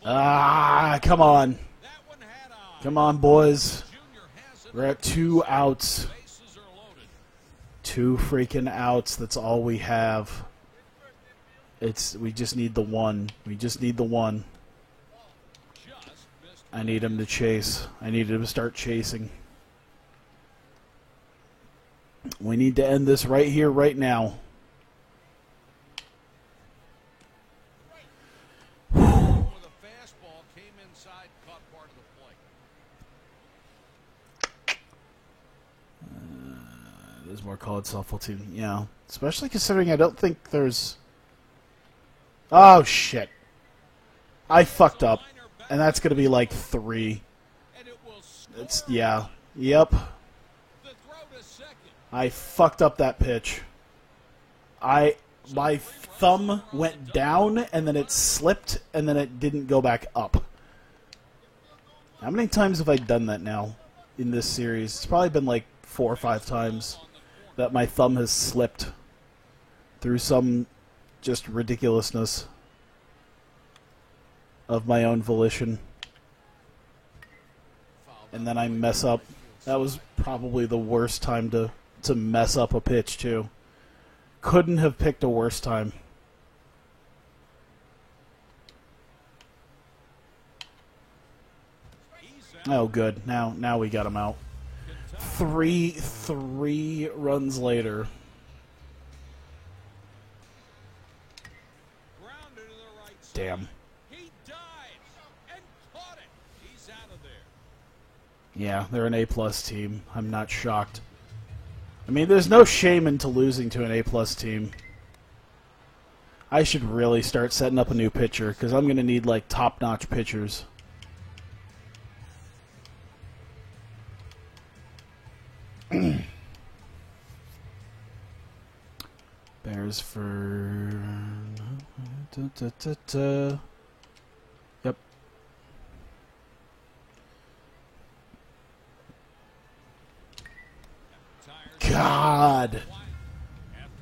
ball. Ah, come on. That one had on. Come on, boys. Junior has it. We're at 2 outs. Bases are loaded. 2 freaking outs. That's all we have. We just need the one. We just need the one. Just missed. I need him to chase. I need him to start chasing. We need to end this right here, right now. With a fastball, came inside, caught part of the plate. There's more college softball team. Yeah. Especially considering I don't think there's... Oh, shit. I fucked up. And that's going to be like 3. And it will score. It's, yeah. Yep. The throw to second. I fucked up that pitch. My thumb went down, and then it slipped, and then it didn't go back up. How many times have I done that now in this series? It's probably been like 4 or 5 times that my thumb has slipped through some just ridiculousness of my own volition. And then I mess up. That was probably the worst time to mess up a pitch, too. Couldn't have picked a worse time. Oh, good. Now we got him out. Three runs later. Grounded to the right side. Damn. He dives and caught it. He's out of there. Yeah, they're an A-plus team. I'm not shocked. I mean, there's no shame into losing to an A-plus team. I should really start setting up a new pitcher, because I'm going to need, like, top-notch pitchers. Bears for... Yep. God!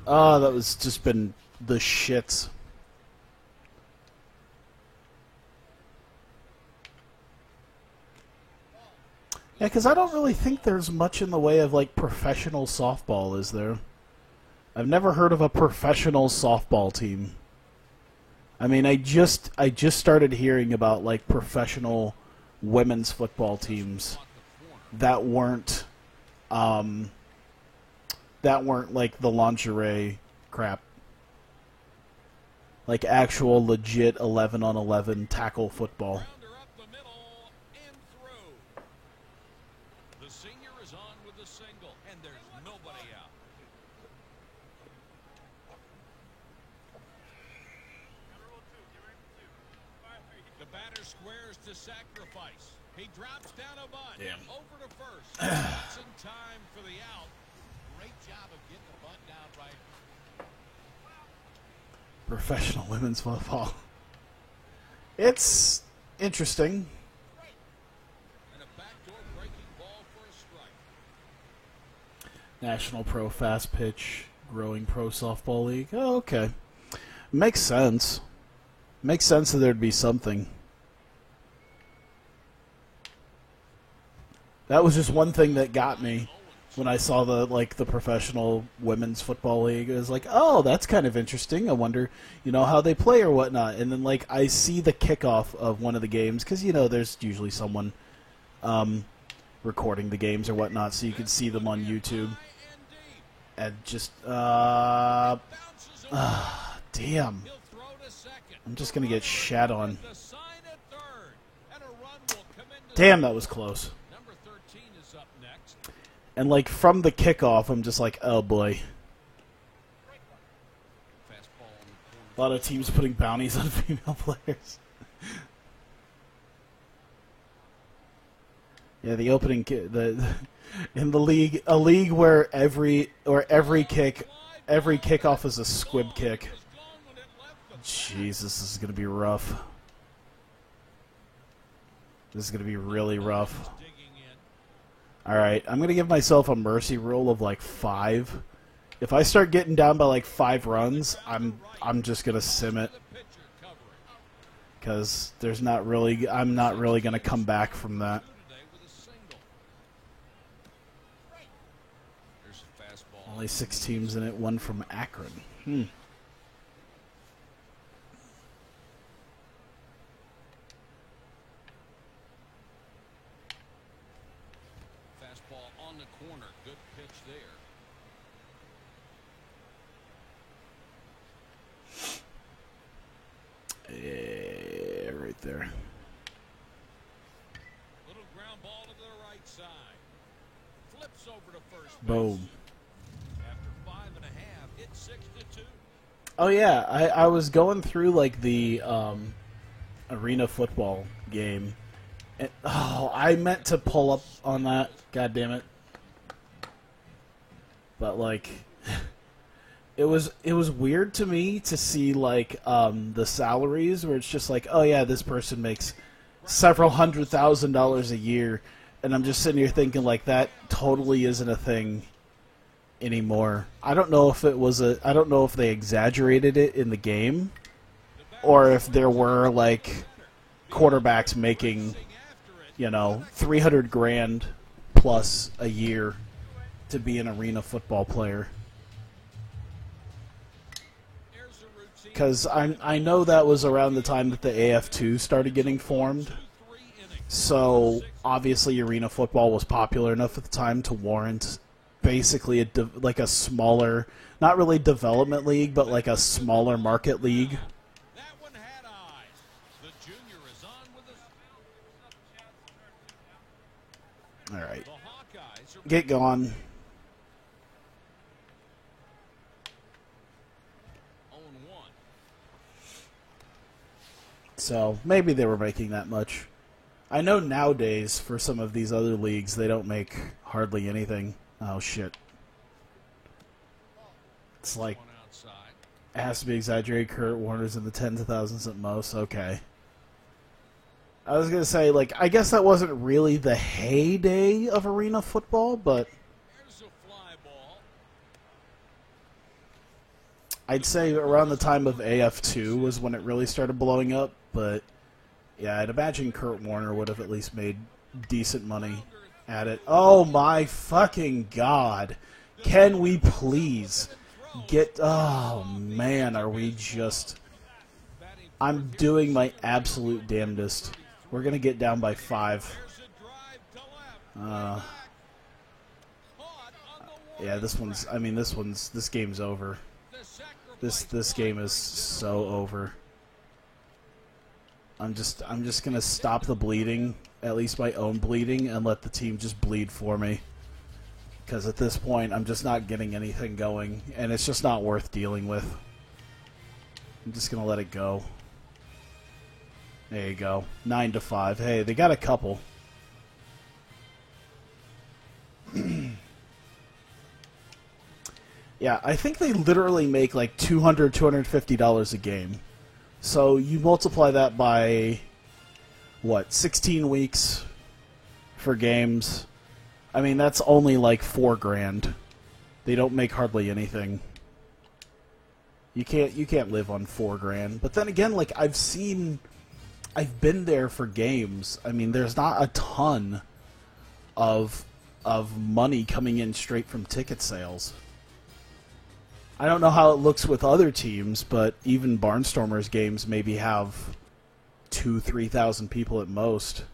Oh, that was just been the shits. Yeah, because I don't really think there's much in the way of, like, professional softball, is there? I've never heard of a professional softball team. I mean, I just started hearing about, like, professional women's football teams that weren't like the lingerie crap. Like actual legit 11-on-11 tackle football. Grounder up the middle and through. The senior is on with a single, and there's nobody out. The batter squares to sacrifice. He drops down a bunt. Damn. Over to first. That's in time for the out. Great job of getting the bunt down right. Professional women's football. It's interesting. And a backdoor breaking ball for a strike. National Pro Fast Pitch, Growing Pro Softball League. Oh, okay. Makes sense. Makes sense that there'd be something. That was just one thing that got me when I saw the professional women's football league. It was like, oh, that's kind of interesting. I wonder, how they play or whatnot. And then, I see the kickoff of one of the games because, there's usually someone recording the games or whatnot, so you can see them on YouTube. And just, damn. He'll throw to second. I'm just going to get shat on. The sign at third. And a run will come into Damn, that was close. Number 13 is up next. And, from the kickoff, I'm just like, oh, boy. Fastball in A the lot of teams putting bounties on female players. Yeah, the opening in the league, a league where every kickoff is a squib kick. Jeez, this is going to be rough. This is going to be really rough. digging in. Alright, I'm going to give myself a mercy rule of like 5. If I start getting down by like 5 runs, I'm just going to sim it. Because I'm not really going to come back from that. Only 6 teams in it, 1 from Akron. Fastball on the corner. Good pitch there. Yeah, right there. Little ground ball to the right side. Flips over to first base. Boom. After 5.5, it's 6-2. Oh yeah, I was going through like the arena football game. And, I meant to pull up on that. God damn it! But like, it was weird to me to see like the salaries where it's just like, oh yeah, this person makes several $100,000 a year, and I'm just sitting here thinking like that totally isn't a thing anymore. I don't know if I don't know if they exaggerated it in the game, or if there were like quarterbacks making, you know, $300,000 plus a year to be an arena football player. Because I know that was around the time that the AF2 started getting formed. So obviously arena football was popular enough at the time to warrant basically like a smaller, not really development league, but like a smaller market league. That one had eyes. The junior is on with us. All right, The Hawkeyes are get going. 0-1. So maybe they were making that much. I know nowadays for some of these other leagues they don't make hardly anything. Oh shit. It's like, One outside. it has to be exaggerated. Kurt Warner's in the tens of thousands at most. Okay. I was going to say, like, I guess that wasn't really the heyday of arena football, but There's a fly ball. I'd say around the time of AF2 was when it really started blowing up. But, yeah, I'd imagine Kurt Warner would have at least made decent money at it. Oh, my fucking God. Can we please get... Oh, man, are we just... I'm doing my absolute damnedest. We're going to get down by 5. There's a drive to left. Caught on the Yeah, this game's over. The sacrifice This game is so over. I'm just gonna stop the bleeding, at least my own bleeding, and let the team just bleed for me. Because at this point, I'm just not getting anything going, and it's just not worth dealing with. I'm just gonna let it go. There you go, 9-5. Hey, they got a couple. Yeah, I think they literally make like $200, $250 a game. So you multiply that by, what, 16 weeks for games. I mean, that's only like $4,000. They don't make hardly anything. You can't live on $4,000. But then again, like I've been there for games. I mean, there's not a ton of money coming in straight from ticket sales. I don't know how it looks with other teams, but even Barnstormers games maybe have 2,000-3,000 people at most.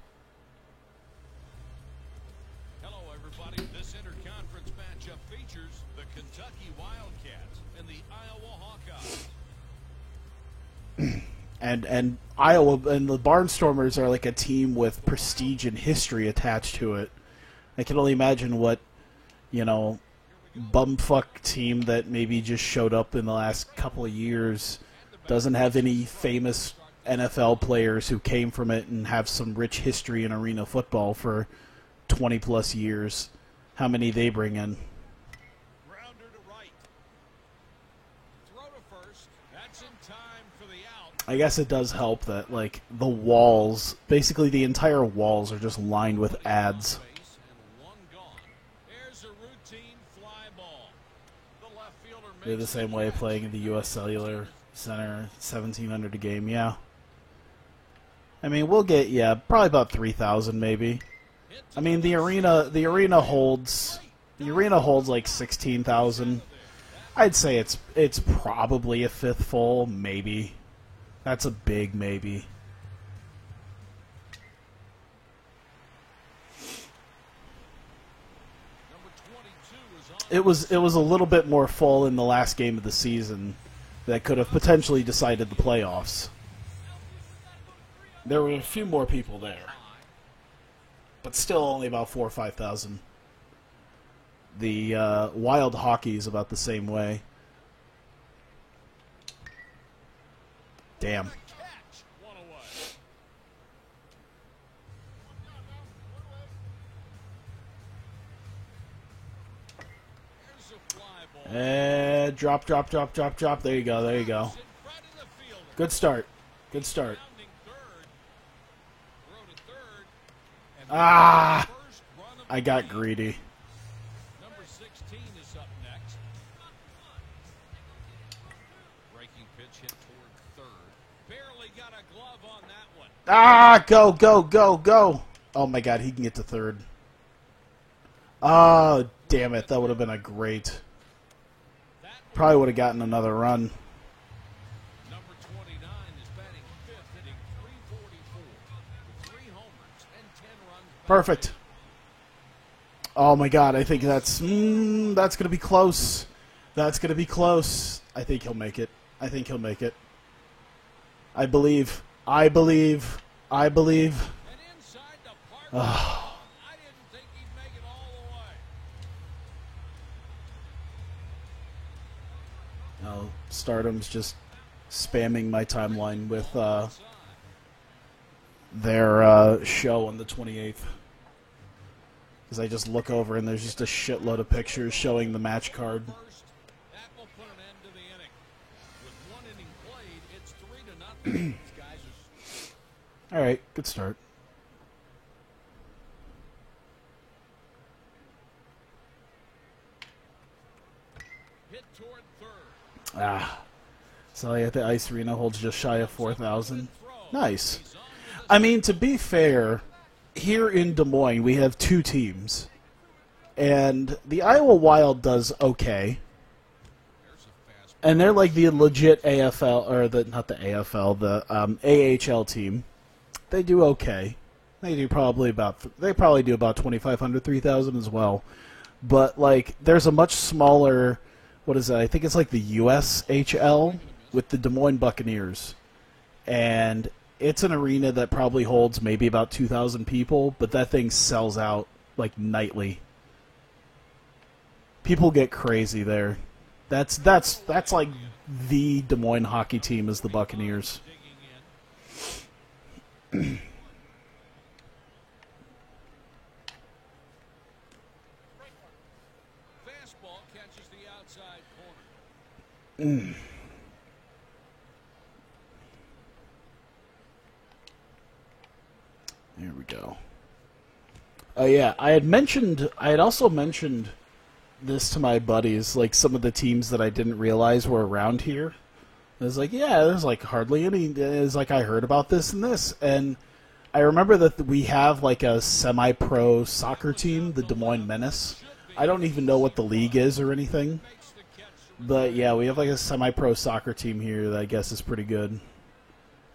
Hello, everybody. This interconference matchup features the Kentucky Wildcats and the Iowa Hawkeyes. And Iowa and the Barnstormers are like a team with prestige and history attached to it. I can only imagine what, you know, bumfuck team that maybe just showed up in the last couple of years, doesn't have any famous NFL players who came from it and have some rich history in arena football for 20 plus years. How many they bring in? Grounder to right. Throw to first. That's in time for the out. I guess it does help that like the walls, basically the entire walls are just lined with ads. Base and one gone. They're the same way playing in the U.S. Cellular Center, 1,700 a game. Yeah. I mean, we'll get probably about 3,000 maybe. I mean, the arena holds like 16,000. I'd say it's probably a fifth full, maybe. That's a big maybe. It was a little bit more full in the last game of the season that could have potentially decided the playoffs. There were a few more people there, but still only about 4,000 or 5,000. The Wild Hockey is about the same way. Damn. Drop. There you go. Good start. Ah! I got greedy. Number 16 is up next. Breaking pitch hit toward third. Barely got a glove on that one. Ah! Go. Oh my god, he can get to third. Oh, damn it. That would have been a great... Probably would have gotten another run. Number 29 is batting fifth, hitting .344 with 3 homers and 10 runs. Perfect. Oh my god, I think that's going to be close. That's going to be close. I think he'll make it. I believe. And inside the park. I didn't think he'd make it all the way. Oh, Stardom's just spamming my timeline with their show on the 28th. Because I just look over and there's just a shitload of pictures showing the match card. That will put an end to the inning. With 1 inning played, it's 3-0. These guys are... All right, good start. hit toward third. Ah. So yeah, the Ice Arena holds just shy of 4,000. Nice. I mean, to be fair, here in Des Moines we have 2 teams. And the Iowa Wild does okay. And they're like the legit AFL, or not the AFL, the AHL team. They do okay. They probably do about 2,500, 3,000 as well. But like, there's a much smaller, what is it? I think it's like the USHL with the Des Moines Buccaneers, and it's an arena that probably holds maybe about 2,000 people, but that thing sells out like nightly. People get crazy there. That's like the Des Moines hockey team is the Buccaneers. Fastball catches the outside corner. There we go. Oh yeah, I had also mentioned this to my buddies, like some of the teams that I didn't realize were around here. I was like, yeah, there's like hardly any. It's like I heard about this and this, and I remember that we have like a semi-pro soccer team, the Des Moines Menace. I don't even know what the league is or anything, but yeah, we have like a semi-pro soccer team here that I guess is pretty good.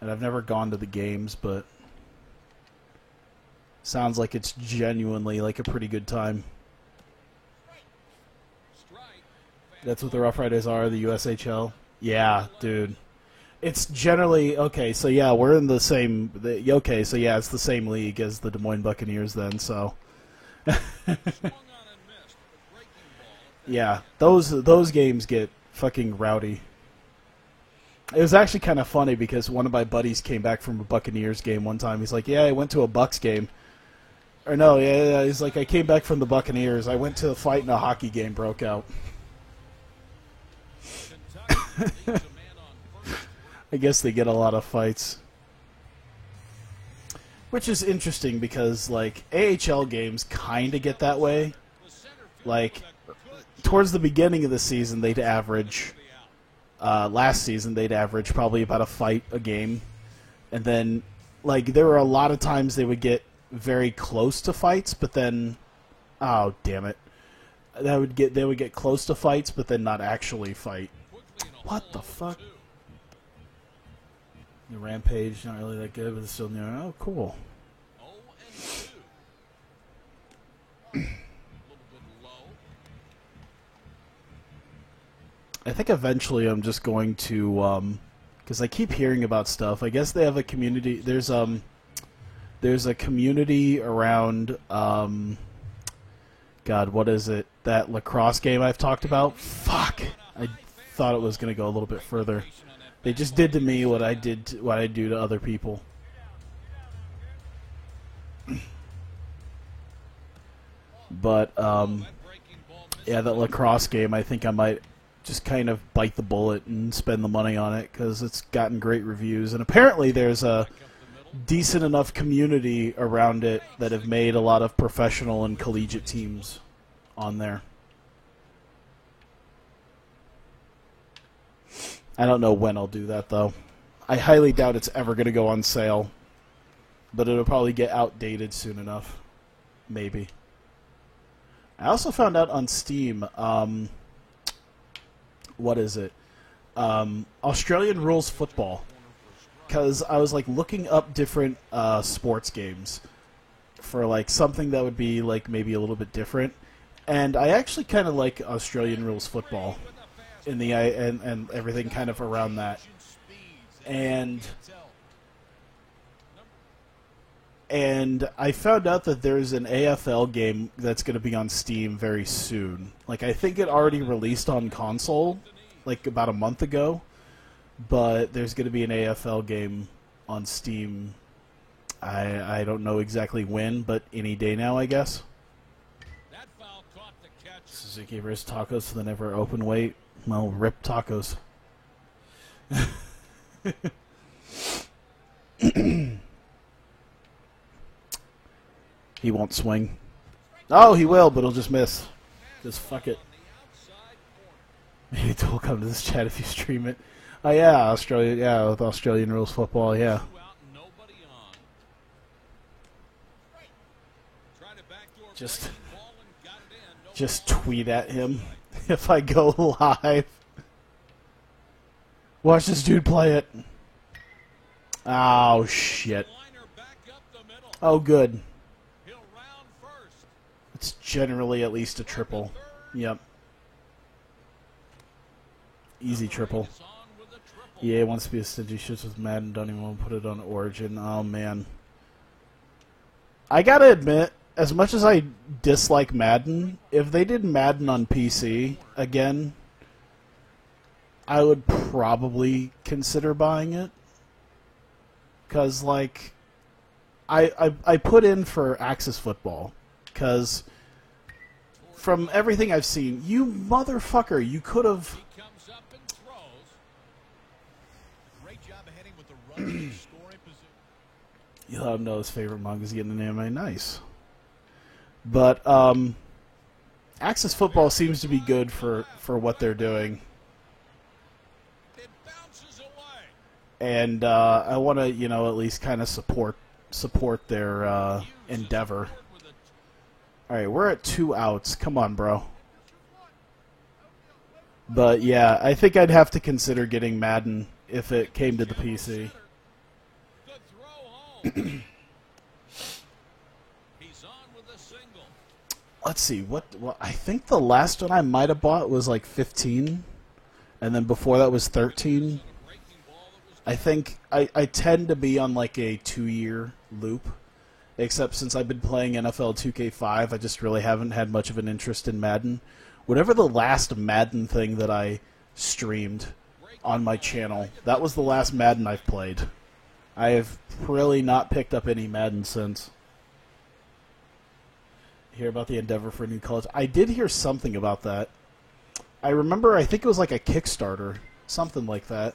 And I've never gone to the games, but sounds like it's genuinely like a pretty good time. That's what the Rough Riders are, the USHL. Yeah, dude. It's generally, okay, so yeah, we're in the same, okay, so yeah, it's the same league as the Des Moines Buccaneers then, so. Yeah, those games get fucking rowdy. It was actually kind of funny because one of my buddies came back from a Buccaneers game one time. He's like, yeah, I went to a Bucs game. Or no, yeah, he's like, I came back from the Buccaneers. I went to a fight and a hockey game broke out. I guess they get a lot of fights. Which is interesting because, like, AHL games kind of get that way. Like, towards the beginning of the season, they'd average. Last season, they'd average probably about a fight a game, and then like there were a lot of times they would get very close to fights, but then, oh damn it, they would get close to fights, but then not actually fight. What the fuck? The Rampage not really that good, but it's still new. Oh, cool. 0-2. A little bit low. I think eventually I'm just going to, because I keep hearing about stuff. I guess they have a community. There's a community around, God, what is it? That lacrosse game I've talked about? Fuck! I thought it was going to go a little bit further. They just did to me what I do to other people. But, yeah, that lacrosse game, I think I might just kind of bite the bullet and spend the money on it because it's gotten great reviews. And apparently there's a decent enough community around it that have made a lot of professional and collegiate teams on there. I don't know when I'll do that, though. I highly doubt it's ever going to go on sale, but it'll probably get outdated soon enough. Maybe. I also found out on Steam, what is it? Australian Rules Football. Because I was like looking up different sports games for like something that would be like maybe a little bit different, and I actually kind of like Australian Rules Football in the and everything kind of around that, and I found out that there's an AFL game that's going to be on Steam very soon. Like I think it already released on console like about a month ago. But there's going to be an AFL game on Steam. I don't know exactly when, but any day now, I guess. That foul caught the catcher. Suzuki versus Tacos for the never open weight. Well, rip Tacos. He won't swing. Oh, he will, but he'll just miss. Just fuck it. Maybe we'll come to this chat if you stream it. Oh yeah, Australia. Yeah, with Australian Rules Football. Yeah. Just tweet at him if I go live. Watch this dude play it. Oh shit. Oh good. It's generally at least a triple. Yep. Easy triple. EA wants to be a stingy shits with Madden, don't even want to put it on Origin. Oh, man. I gotta admit, as much as I dislike Madden, if they did Madden on PC again, I would probably consider buying it. Because, like, I put in for Axis Football. Because from everything I've seen, you motherfucker, you could have... You let him know his favorite manga's getting an anime. Nice. But, Axis Football seems to be good for what they're doing. And, I want to, you know, at least kind of support their, endeavor. Alright, we're at 2 outs. Come on, bro. But, yeah, I think I'd have to consider getting Madden if it came to the PC. Let's see, what I think the last one I might have bought was like 15, and then before that was 13. I think I tend to be on like a 2-year loop, except since I've been playing NFL 2K5, I just really haven't had much of an interest in Madden. Whatever the last Madden thing that I streamed on my channel, that was the last Madden I've played. I have really not picked up any Madden since. Hear about the endeavor for a new college? I did hear something about that. I remember, I think it was like a Kickstarter, something like that.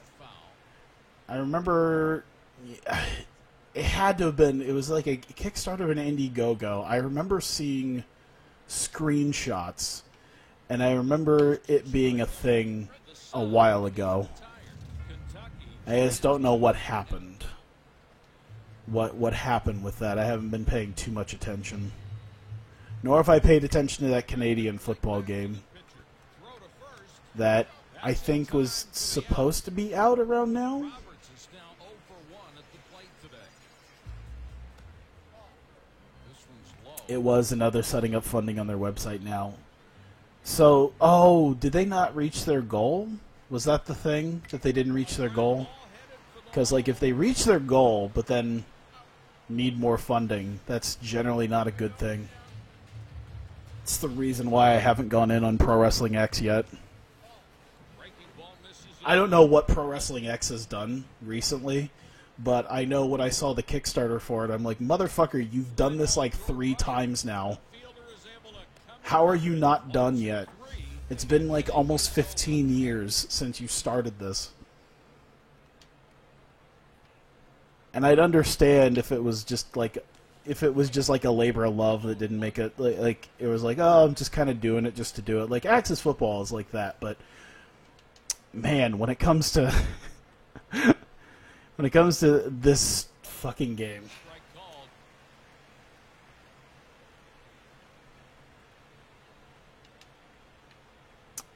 I remember it had to have been, it was like a Kickstarter of an Indiegogo. I remember seeing screenshots, And I remember it being a thing a while ago. I just don't know what happened. What happened with that? I haven't been paying too much attention. Nor have I paid attention to that Canadian football game that I think was supposed to be out around now. It was another setting up funding on their website now. So, oh, did they not reach their goal? Was that the thing, that they didn't reach their goal? Because, like, if they reach their goal, but then need more funding, that's generally not a good thing. It's the reason why I haven't gone in on Pro Wrestling X yet. I don't know what Pro Wrestling X has done recently, but I know when I saw the Kickstarter for it, I'm like, motherfucker, you've done this like 3 times now. How are you not done yet? It's been like almost 15 years since you started this. And I'd understand if it was just like a labor of love that didn't make it like it was like, oh, I'm just kind of doing it just to do it. Like Axis Football is like that, but man, when it comes to this fucking game,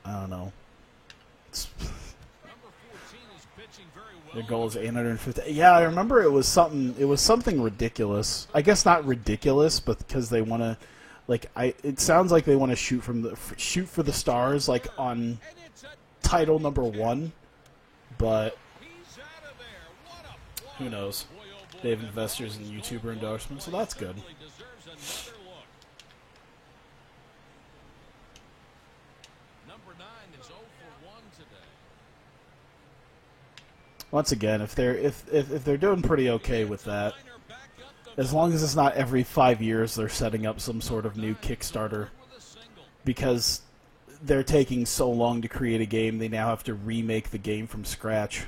I don't know. Their goal is 850. Yeah, I remember it was something ridiculous. I guess not ridiculous, but because they want to, like, it sounds like they want to shoot for the stars, like on title number 1, but who knows? They have investors and YouTuber endorsements, so that's good. Once again, if they're doing pretty okay with that, as long as it's not every 5 years they're setting up some sort of new Kickstarter, because they're taking so long to create a game, they now have to remake the game from scratch.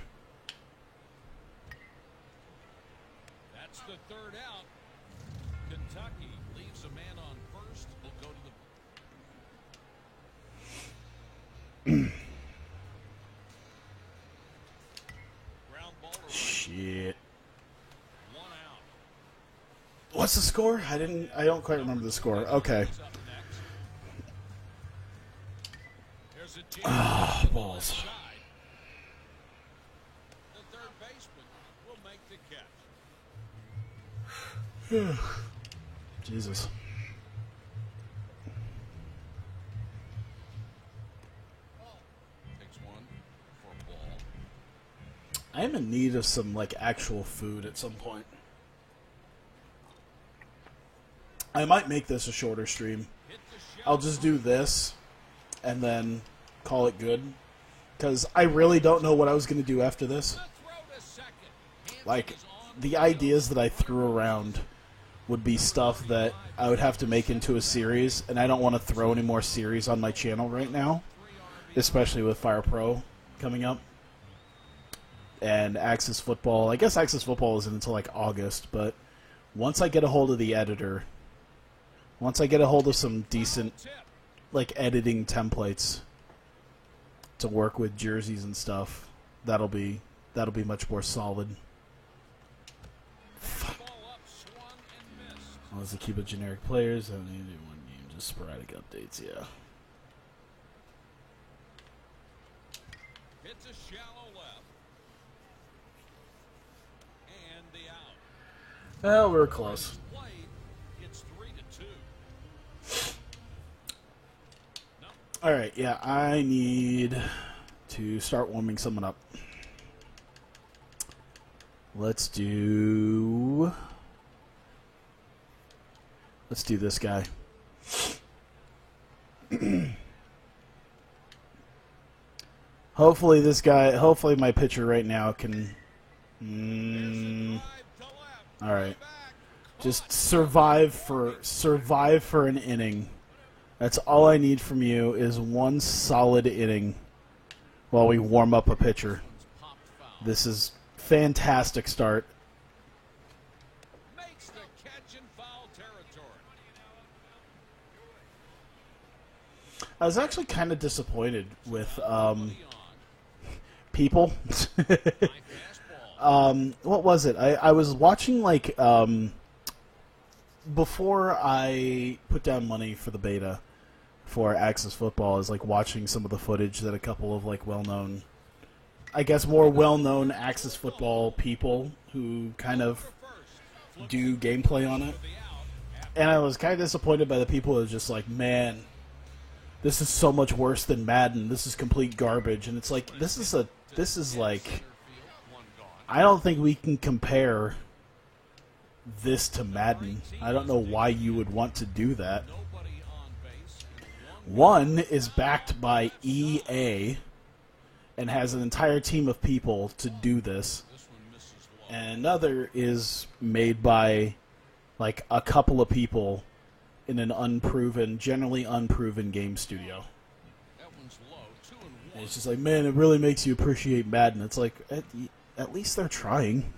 That's the third out. Kentucky leaves a man on first. Will go to the shit. 1 out. What's the score? I don't quite remember the score. Okay. Ah, balls. The third baseman will make the catch. Jesus. Takes one for a ball. I am in need of some, like, actual food at some point. I might make this a shorter stream. I'll just do this and then call it good. Because I really don't know what I was going to do after this. Like, the ideas that I threw around would be stuff that I would have to make into a series, and I don't want to throw any more series on my channel right now, especially with Fire Pro coming up. And Axis Football. I guess Axis Football isn't until like August, but once I get a hold of the editor, once I get a hold of some decent like editing templates to work with jerseys and stuff, that'll be much more solid. Fuck. Unless they keep it generic players, I don't need to do one game, just sporadic updates, yeah. Hits a shallow left. And the out. Well, we were close. It's 3-2. Alright, yeah, I need to start warming someone up. Let's do this guy. Hopefully my pitcher right now can... Alright. Just survive for an inning. That's all I need from you is one solid inning while we warm up a pitcher. This is fantastic start. Makes the catch in foul territory. I was actually kind of disappointed with people. What was it? I was watching, like, before I put down money for the beta for Axis Football, I was, like, watching some of the footage that a couple of, like, well-known, I guess more well-known Axis Football people who kind of do gameplay on it. And I was kind of disappointed by the people who were just like, man, this is so much worse than Madden. This is complete garbage. And it's like, this is like, I don't think we can compare this to Madden. I don't know why you would want to do that. One is backed by EA and has an entire team of people to do this. And another is made by, like, a couple of people in an generally unproven game studio. And it's just like, man, it really makes you appreciate Madden. It's like, at least they're trying.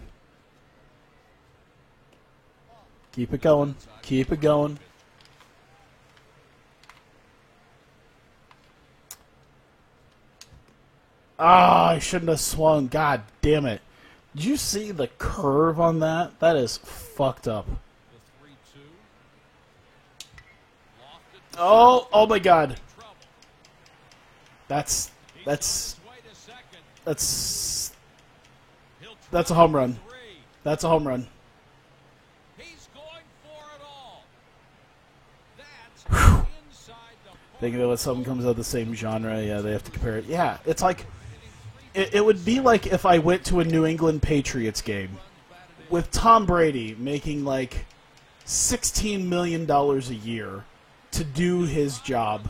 Keep it going. Keep it going. Ah, I shouldn't have swung. God damn it. Did you see the curve on that? That is fucked up. Oh my God. That's a home run. That's a home run. Whew. Thinking that when something comes out of the same genre, yeah, they have to compare it. Yeah, it's like, it would be like if I went to a New England Patriots game with Tom Brady making like $16 million a year to do his job,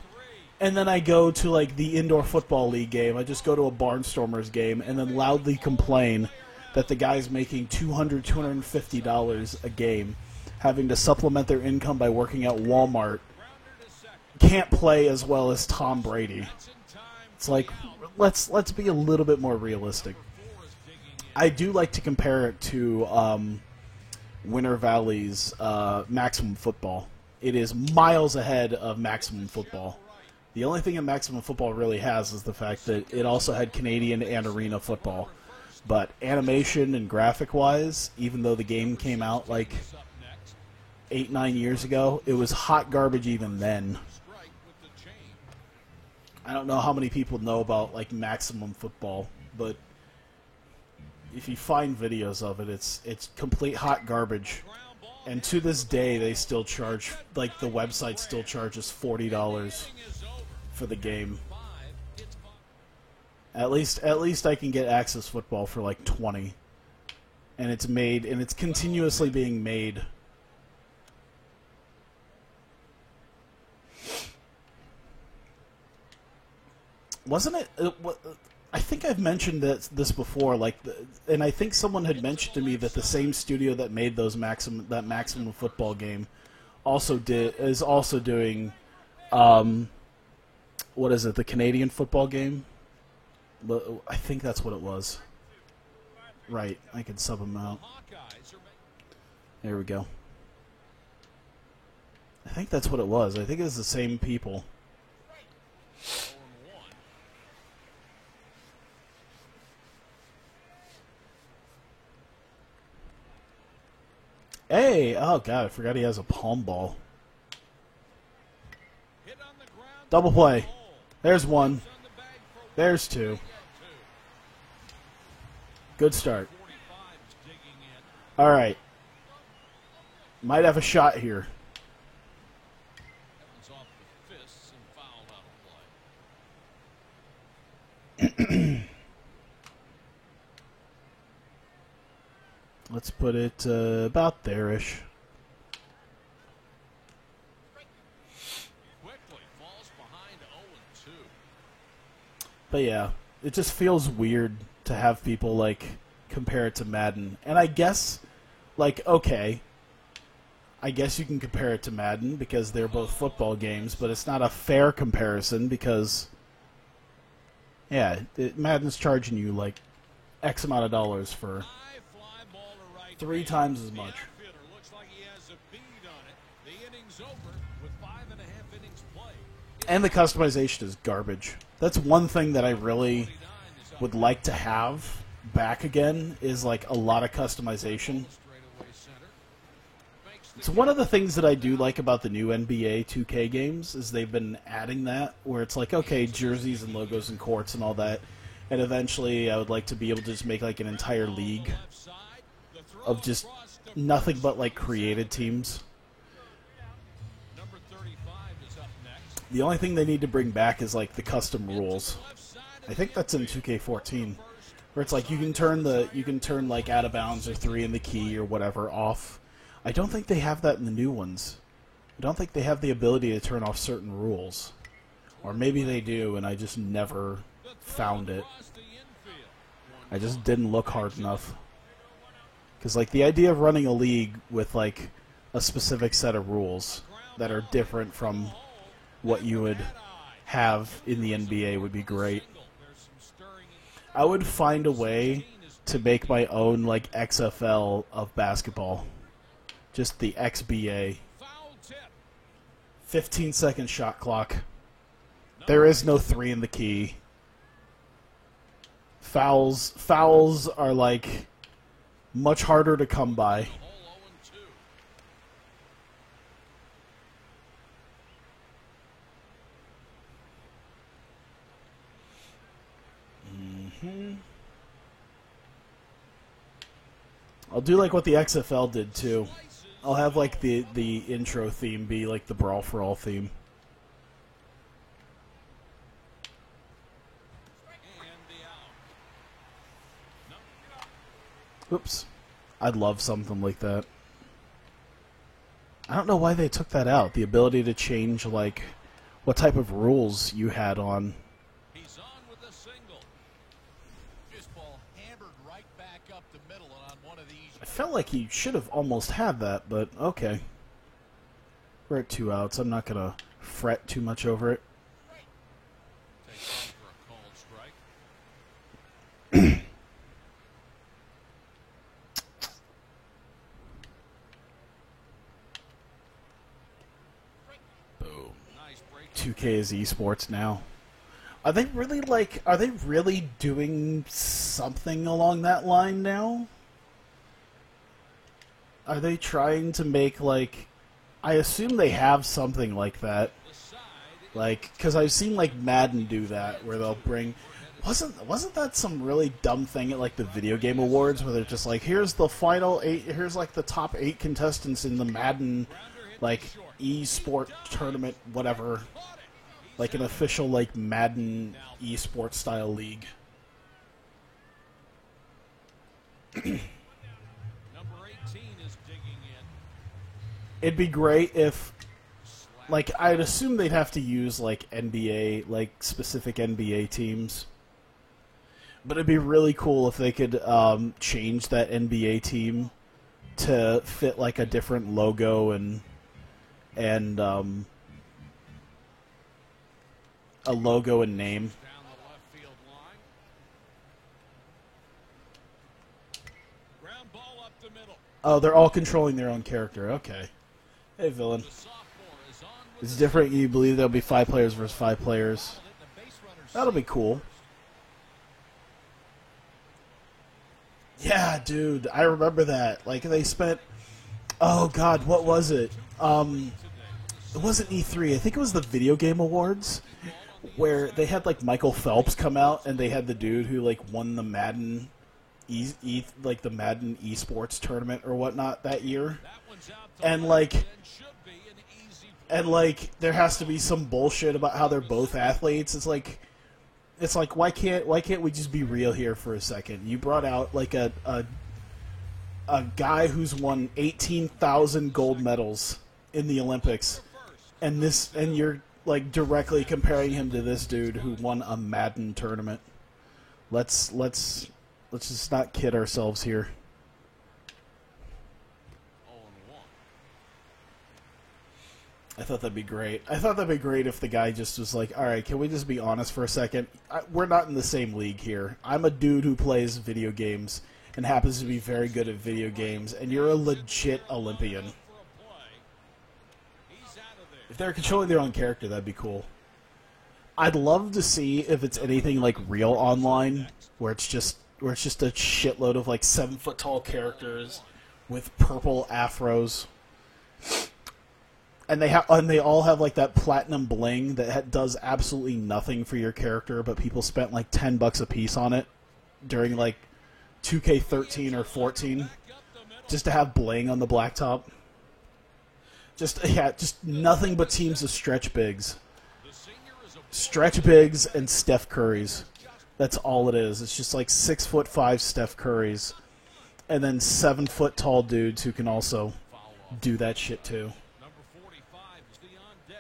and then I go to like the indoor football league game. I just go to a Barnstormers game and then loudly complain that the guy's making $200, $250 a game, having to supplement their income by working at Walmart, can't play as well as Tom Brady. It's like, let's be a little bit more realistic. I do like to compare it to Winter Valley's Maximum Football. It is miles ahead of Maximum Football. The only thing that Maximum Football really has is the fact that it also had Canadian and Arena Football. But animation and graphic-wise, even though the game came out like 8-9 years ago, it was hot garbage even then. I don't know how many people know about like Maximum Football, but if you find videos of it, it's complete hot garbage. And to this day, they still charge, like the website still charges $40 for the game. At least I can get Axis Football for like $20, and it's made, and it's continuously being made. Wasn't it? I think I've mentioned this before. Like, and I think someone had mentioned to me that the same studio that made that Maximum Football game is also doing, what is it? The Canadian football game. But I think that's what it was. Right, I can sub them out. There we go. I think that's what it was. I think it's the same people. Hey! Oh, God, I forgot he has a palm ball. Double play. There's one. There's two. Good start. All right. Might have a shot here. Let's put it about there-ish. But yeah, it just feels weird to have people, like, compare it to Madden. And I guess, like, okay, I guess you can compare it to Madden because they're both football games, but it's not a fair comparison because, yeah, Madden's charging you, like, X amount of dollars for 3 times as much. And the customization is garbage. That's one thing that I really would like to have back again, is like a lot of customization. It's one of the things that I do like about the new NBA 2K games, is they've been adding that, where it's like, okay, jerseys and logos and courts and all that, and eventually I would like to be able to just make like an entire league of just nothing but like created teams. The only thing they need to bring back is like the custom rules. I think that's in 2K14, where it's like you can turn like out of bounds or 3 in the key or whatever off. I don't think they have that in the new ones. I don't think they have the ability to turn off certain rules, or maybe they do, and I just never found it. I just didn't look hard enough. Because like the idea of running a league with like a specific set of rules that are different from what you would have in the NBA would be great. I would find a way to make my own like XFL of basketball. Just the XBA. 15-second shot clock. There is no 3 in the key. Fouls are like much harder to come by. I'll do like what the XFL did too. I'll have like the intro theme be like the Brawl for All theme. Oops. I'd love something like that. I don't know why they took that out. The ability to change like what type of rules you had on. He's on with a single. This ball hammered right back up the middle, and on one of these. I felt like he should have almost had that, but okay. We're at 2 outs. I'm not gonna fret too much over it. Takes off for a called strike. Boom. Nice break. 2K is esports now. Are they really doing something along that line now? Are they trying to make like, I assume they have something like that. The side. Like, because I've seen like Madden do that, where they'll bring, wasn't that some really dumb thing at like the video game awards, where they're just like, here's the final 8, here's like the top 8 contestants in the Madden like e-sport tournament, whatever, like an official like Madden e-sport style league. Number 18 is digging in. It'd be great if, like, I'd assume they'd have to use like NBA, like specific NBA teams. But it'd be really cool if they could change that NBA team to fit like a different logo and a logo and name. Down the left field line. Ground ball up the middle. Oh, they're all controlling their own character. Okay. Hey, villain. The sophomore is on with It's different. You believe there'll be 5 players versus 5 players. That'll be cool. Yeah, dude, I remember that. Like, they spent... Oh, God, what was it? It wasn't E3. I think it was the Video Game Awards, where they had, like, Michael Phelps come out, and they had the dude who, like, won the Madden... the Madden esports tournament or whatnot that year. that one's out to And, left like... and should be an easy play. And, like, there has to be some bullshit about how they're both athletes. It's like, why can't we just be real here for a second? You brought out, like, a guy who's won 18,000 gold medals in the Olympics, and you're, like, directly comparing him to this dude who won a Madden tournament. Let's just not kid ourselves here. 0-1. I thought that'd be great. I thought that'd be great if the guy just was like, all right, can we just be honest for a second? We're not in the same league here. I'm a dude who plays video games and happens to be very good at video games, and you're a legit Olympian. For a play. He's out of there. If they're controlling their own character, that'd be cool. I'd love to see if it's anything like Real Online, where it's just a shitload of like 7-foot tall characters with purple afros, and they all have like that platinum bling that does absolutely nothing for your character, but people spent like $10 a piece on it during like 2K13 or 14 just to have bling on the blacktop. Just nothing but teams of stretch bigs. Stretch bigs and Steph Currys. That's all it is. It's just like 6'5" Steph Currys, and then 7-foot tall dudes who can also do that shit too.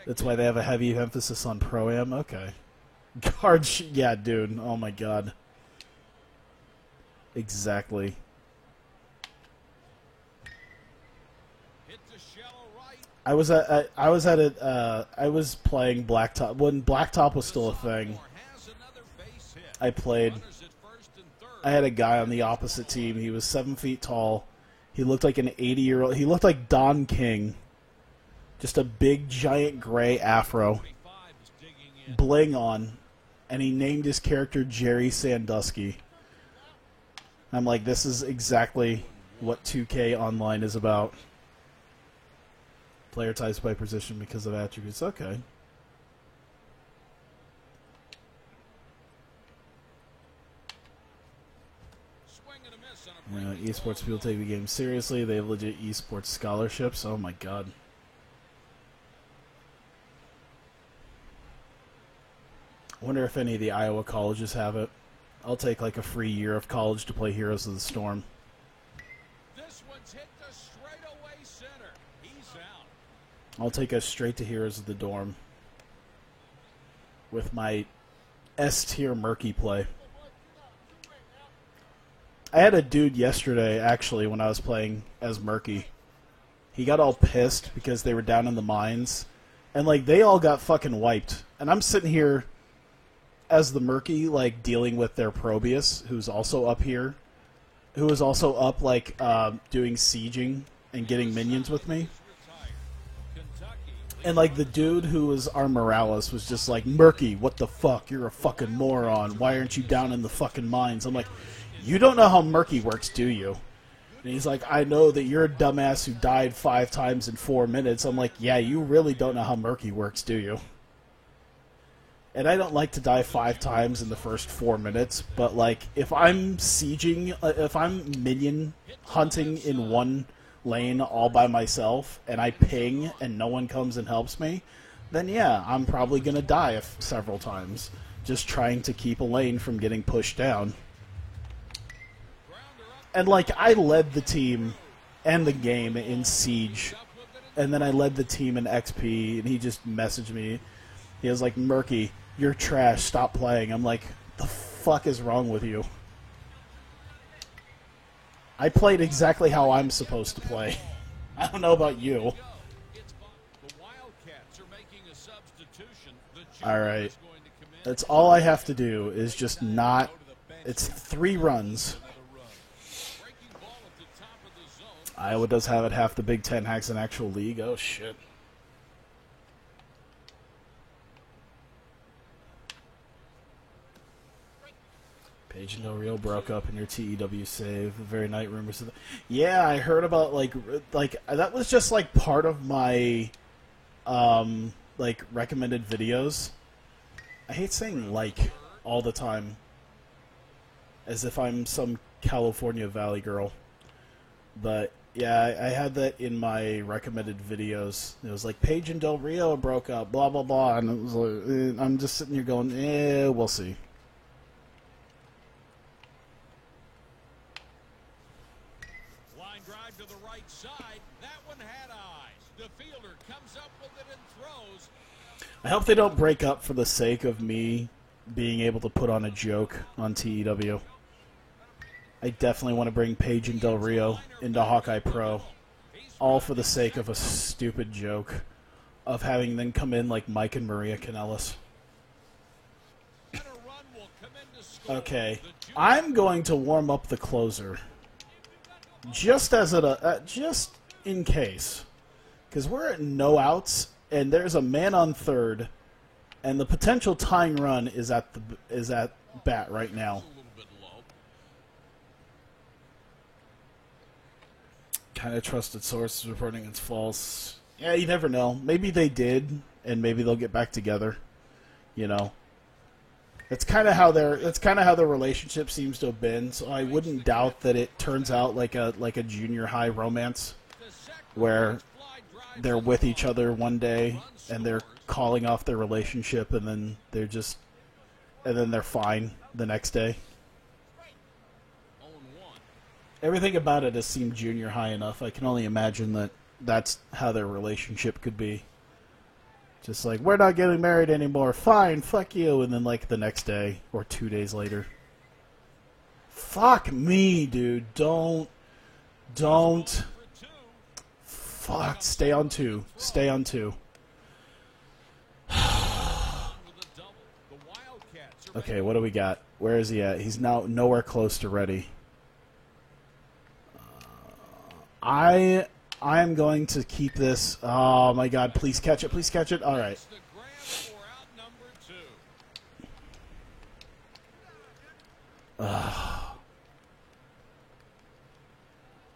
That's why they have a heavy emphasis on Pro-Am. Okay. Yeah, dude. Oh my god. Exactly. I was playing Blacktop when Blacktop was still a thing. I had a guy on the opposite team. He was 7 feet tall. He looked like an 80-year-old. He looked like Don King. Just a big, giant gray afro. Bling on. And he named his character Jerry Sandusky. I'm like, this is exactly what 2K Online is about. Player types by position because of attributes. Okay. Esports people take the game seriously. They have legit esports scholarships. Oh my god. I wonder if any of the Iowa colleges have it. I'll take like a free year of college to play Heroes of the Storm. This one's hit the straightaway center. He's out. I'll take us straight to Heroes of the Dorm with my S-tier Murky play. I had a dude yesterday, actually, when I was playing as Murky. He got all pissed because they were down in the mines. And, like, they all got fucking wiped. And I'm sitting here as the Murky, like, dealing with their Probius, who's also up here. Who is also up, like, doing sieging and getting minions with me. And, like, the dude who was our Morales was just like, Murky, what the fuck? You're a fucking moron. Why aren't you down in the fucking mines? I'm like, you don't know how Murky works, do you? And he's like, I know that you're a dumbass who died 5 times in 4 minutes. I'm like, yeah, you really don't know how Murky works, do you? And I don't like to die 5 times in the first 4 minutes, but, like, if I'm sieging, if I'm minion hunting in one lane all by myself, and I ping and no one comes and helps me, then yeah, I'm probably going to die several times, just trying to keep a lane from getting pushed down. And, like, I led the team and the game in Siege, and then I led the team in XP, and he just messaged me. He was like, Murky, you're trash, stop playing. I'm like, the fuck is wrong with you? I played exactly how I'm supposed to play. I don't know about you. Alright. That's all I have to do is just not... It's 3 runs. Iowa does have it half the Big Ten hacks in actual league. Oh, shit. Paige and Del Rio broke up in your TEW save. The very night rumors of the... Yeah, I heard about, like, that was just, like, part of my, like, recommended videos. I hate saying like all the time. As if I'm some California Valley girl. But... yeah, I had that in my recommended videos. It was like, Paige and Del Rio broke up, blah, blah, blah. And it was like, I'm just sitting here going, we'll see. Line drive to the right side. That one had eyes. The fielder comes up with it and throws. I hope they don't break up for the sake of me being able to put on a joke on TEW. I definitely want to bring Paige and Del Rio into Hawkeye Pro, all for the sake of a stupid joke of having them come in like Mike and Maria Kanellis. Okay, I'm going to warm up the closer, just as just in case, because we're at no outs and there's a man on third And the potential tying run is at bat right now. A little bit low. Kind of trusted sources reporting it's false. Yeah, you never know. Maybe they did, and maybe they'll get back together. You know, that's kind of how their relationship seems to have been. So I wouldn't doubt that it turns out like a junior high romance, where they're with each other one day and they're calling off their relationship, and then they're fine the next day. 0-1. Everything about it has seemed junior high enough. I can only imagine that that's how their relationship could be. Just like, we're not getting married anymore. Fine, fuck you. And then like the next day or 2 days later. Fuck me, dude. Don't. For 2. Fuck. Stay on 2. Stay on 2. With a double. The Wildcats are Okay, what do we got? Where is he at? He's now nowhere close to ready. I am going to keep this. Oh my god, please catch it. Please catch it. All right. the grab for out number 2.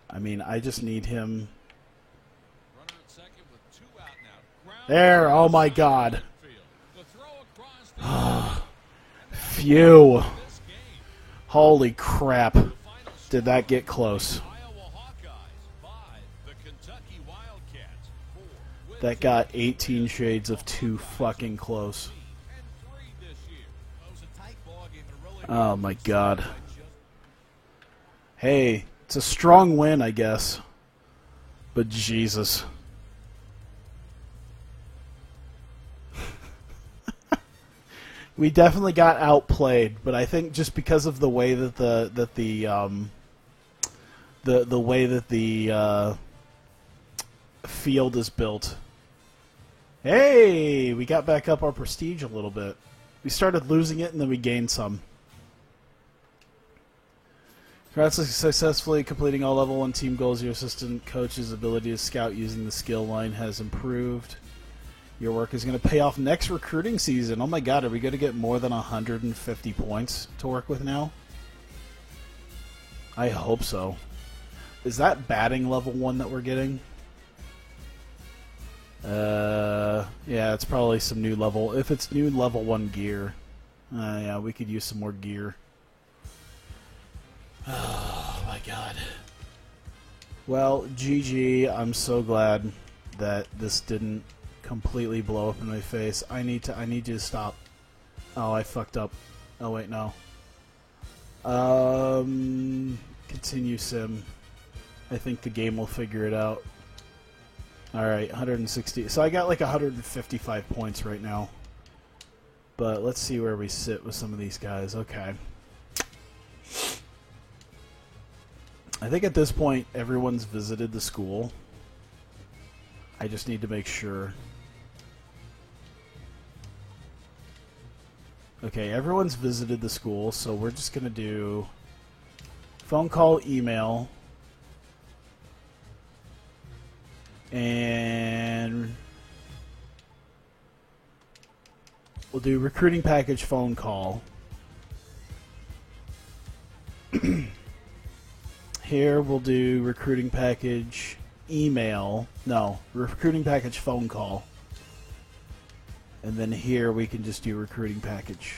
I mean, I just need him. Runner at second with 2 out now. Ground There. Oh my god. the throw across the Phew. this game. Holy crap. Final Did that get close? Iowa Hawkeyes 5. The Kentucky Wildcats 4. With That got 18 shades of 2 fucking close. and 3 this year. It was a tight ball game and really Oh my god. Hey, it's a strong win, I guess. But Jesus. We definitely got outplayed, but I think just because of the way that the way that the field is built. Hey, we got back up our prestige a little bit. We started losing it and then we gained some. Congrats on successfully completing all level 1 team goals. Your assistant coach's ability to scout using the skill line has improved. Your work is going to pay off next recruiting season. Oh my god, are we going to get more than 150 points to work with now? I hope so. Is that batting level 1 that we're getting? Yeah, it's probably some new level. If it's new level 1 gear. Yeah, we could use some more gear. Oh my god. Well, GG, I'm so glad that this didn't completely blow up in my face. I need you to stop. Oh, I fucked up. Oh wait, no. Continue sim. I think the game will figure it out. Alright, 160. So I got like 155 points right now. But let's see where we sit with some of these guys. Okay. I think at this point everyone's visited the school. I just need to make sure. Okay, everyone's visited the school, so we're just going to do phone call, email, and we'll do recruiting package phone call. Here we'll do recruiting package email. No, recruiting package phone call. And then here we can just do recruiting package.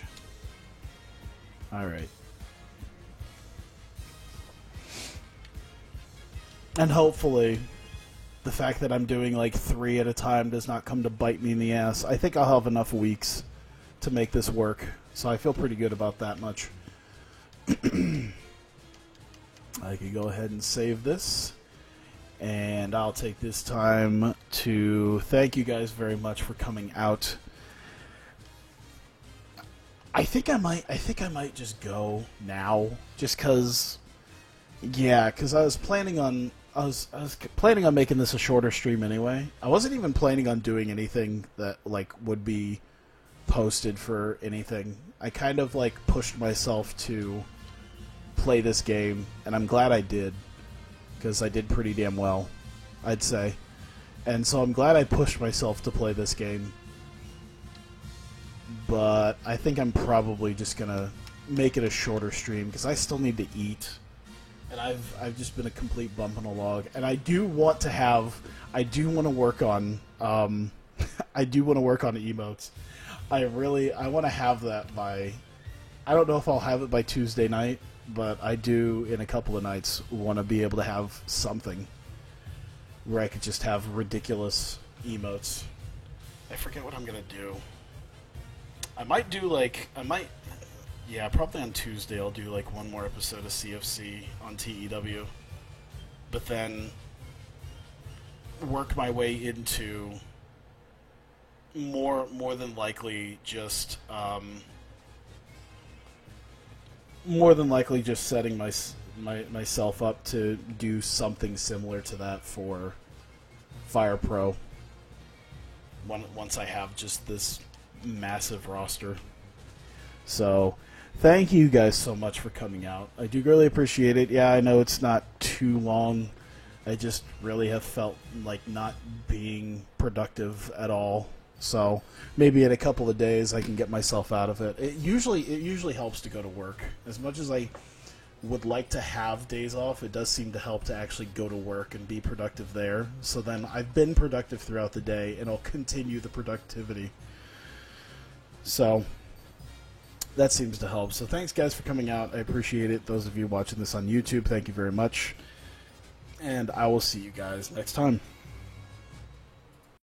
Alright. And hopefully the fact that I'm doing like 3 at a time does not come to bite me in the ass. I think I'll have enough weeks to make this work. So I feel pretty good about that much. I can go ahead and save this. And I'll take this time to thank you guys very much for coming out. I think I might just go now, just cause, yeah, cause I was planning on making this a shorter stream anyway. I wasn't even planning on doing anything that like would be posted for anything. I kind of like pushed myself to play this game, and I'm glad I did, because I did pretty damn well, I'd say. And so I'm glad I pushed myself to play this game. but I think I'm probably just gonna make it a shorter stream because I still need to eat, and I've just been a complete bump on a log. And I do want to work on I do want to work on emotes. I want to have that by. I don't know if I'll have it by Tuesday night, but I do in a couple of nights want to be able to have something where I could just have ridiculous emotes. I forget what I'm gonna do. I might do probably on Tuesday I'll do like one more episode of CFC on TEW, but then work my way into more than likely just setting myself up to do something similar to that for Fire Pro once I have just this massive roster. So thank you guys so much for coming out. I do really appreciate it. Yeah, I know it's not too long. I just really have felt like not being productive at all. So maybe in a couple of days I can get myself out of it. It usually helps to go to work. As much as I would like to have days off, it does seem to help to actually go to work and be productive there. So then I've been productive throughout the day, and I'll continue the productivity. So that seems to help. So thanks, guys, for coming out. I appreciate it. Those of you watching this on YouTube, thank you very much. And I will see you guys next time.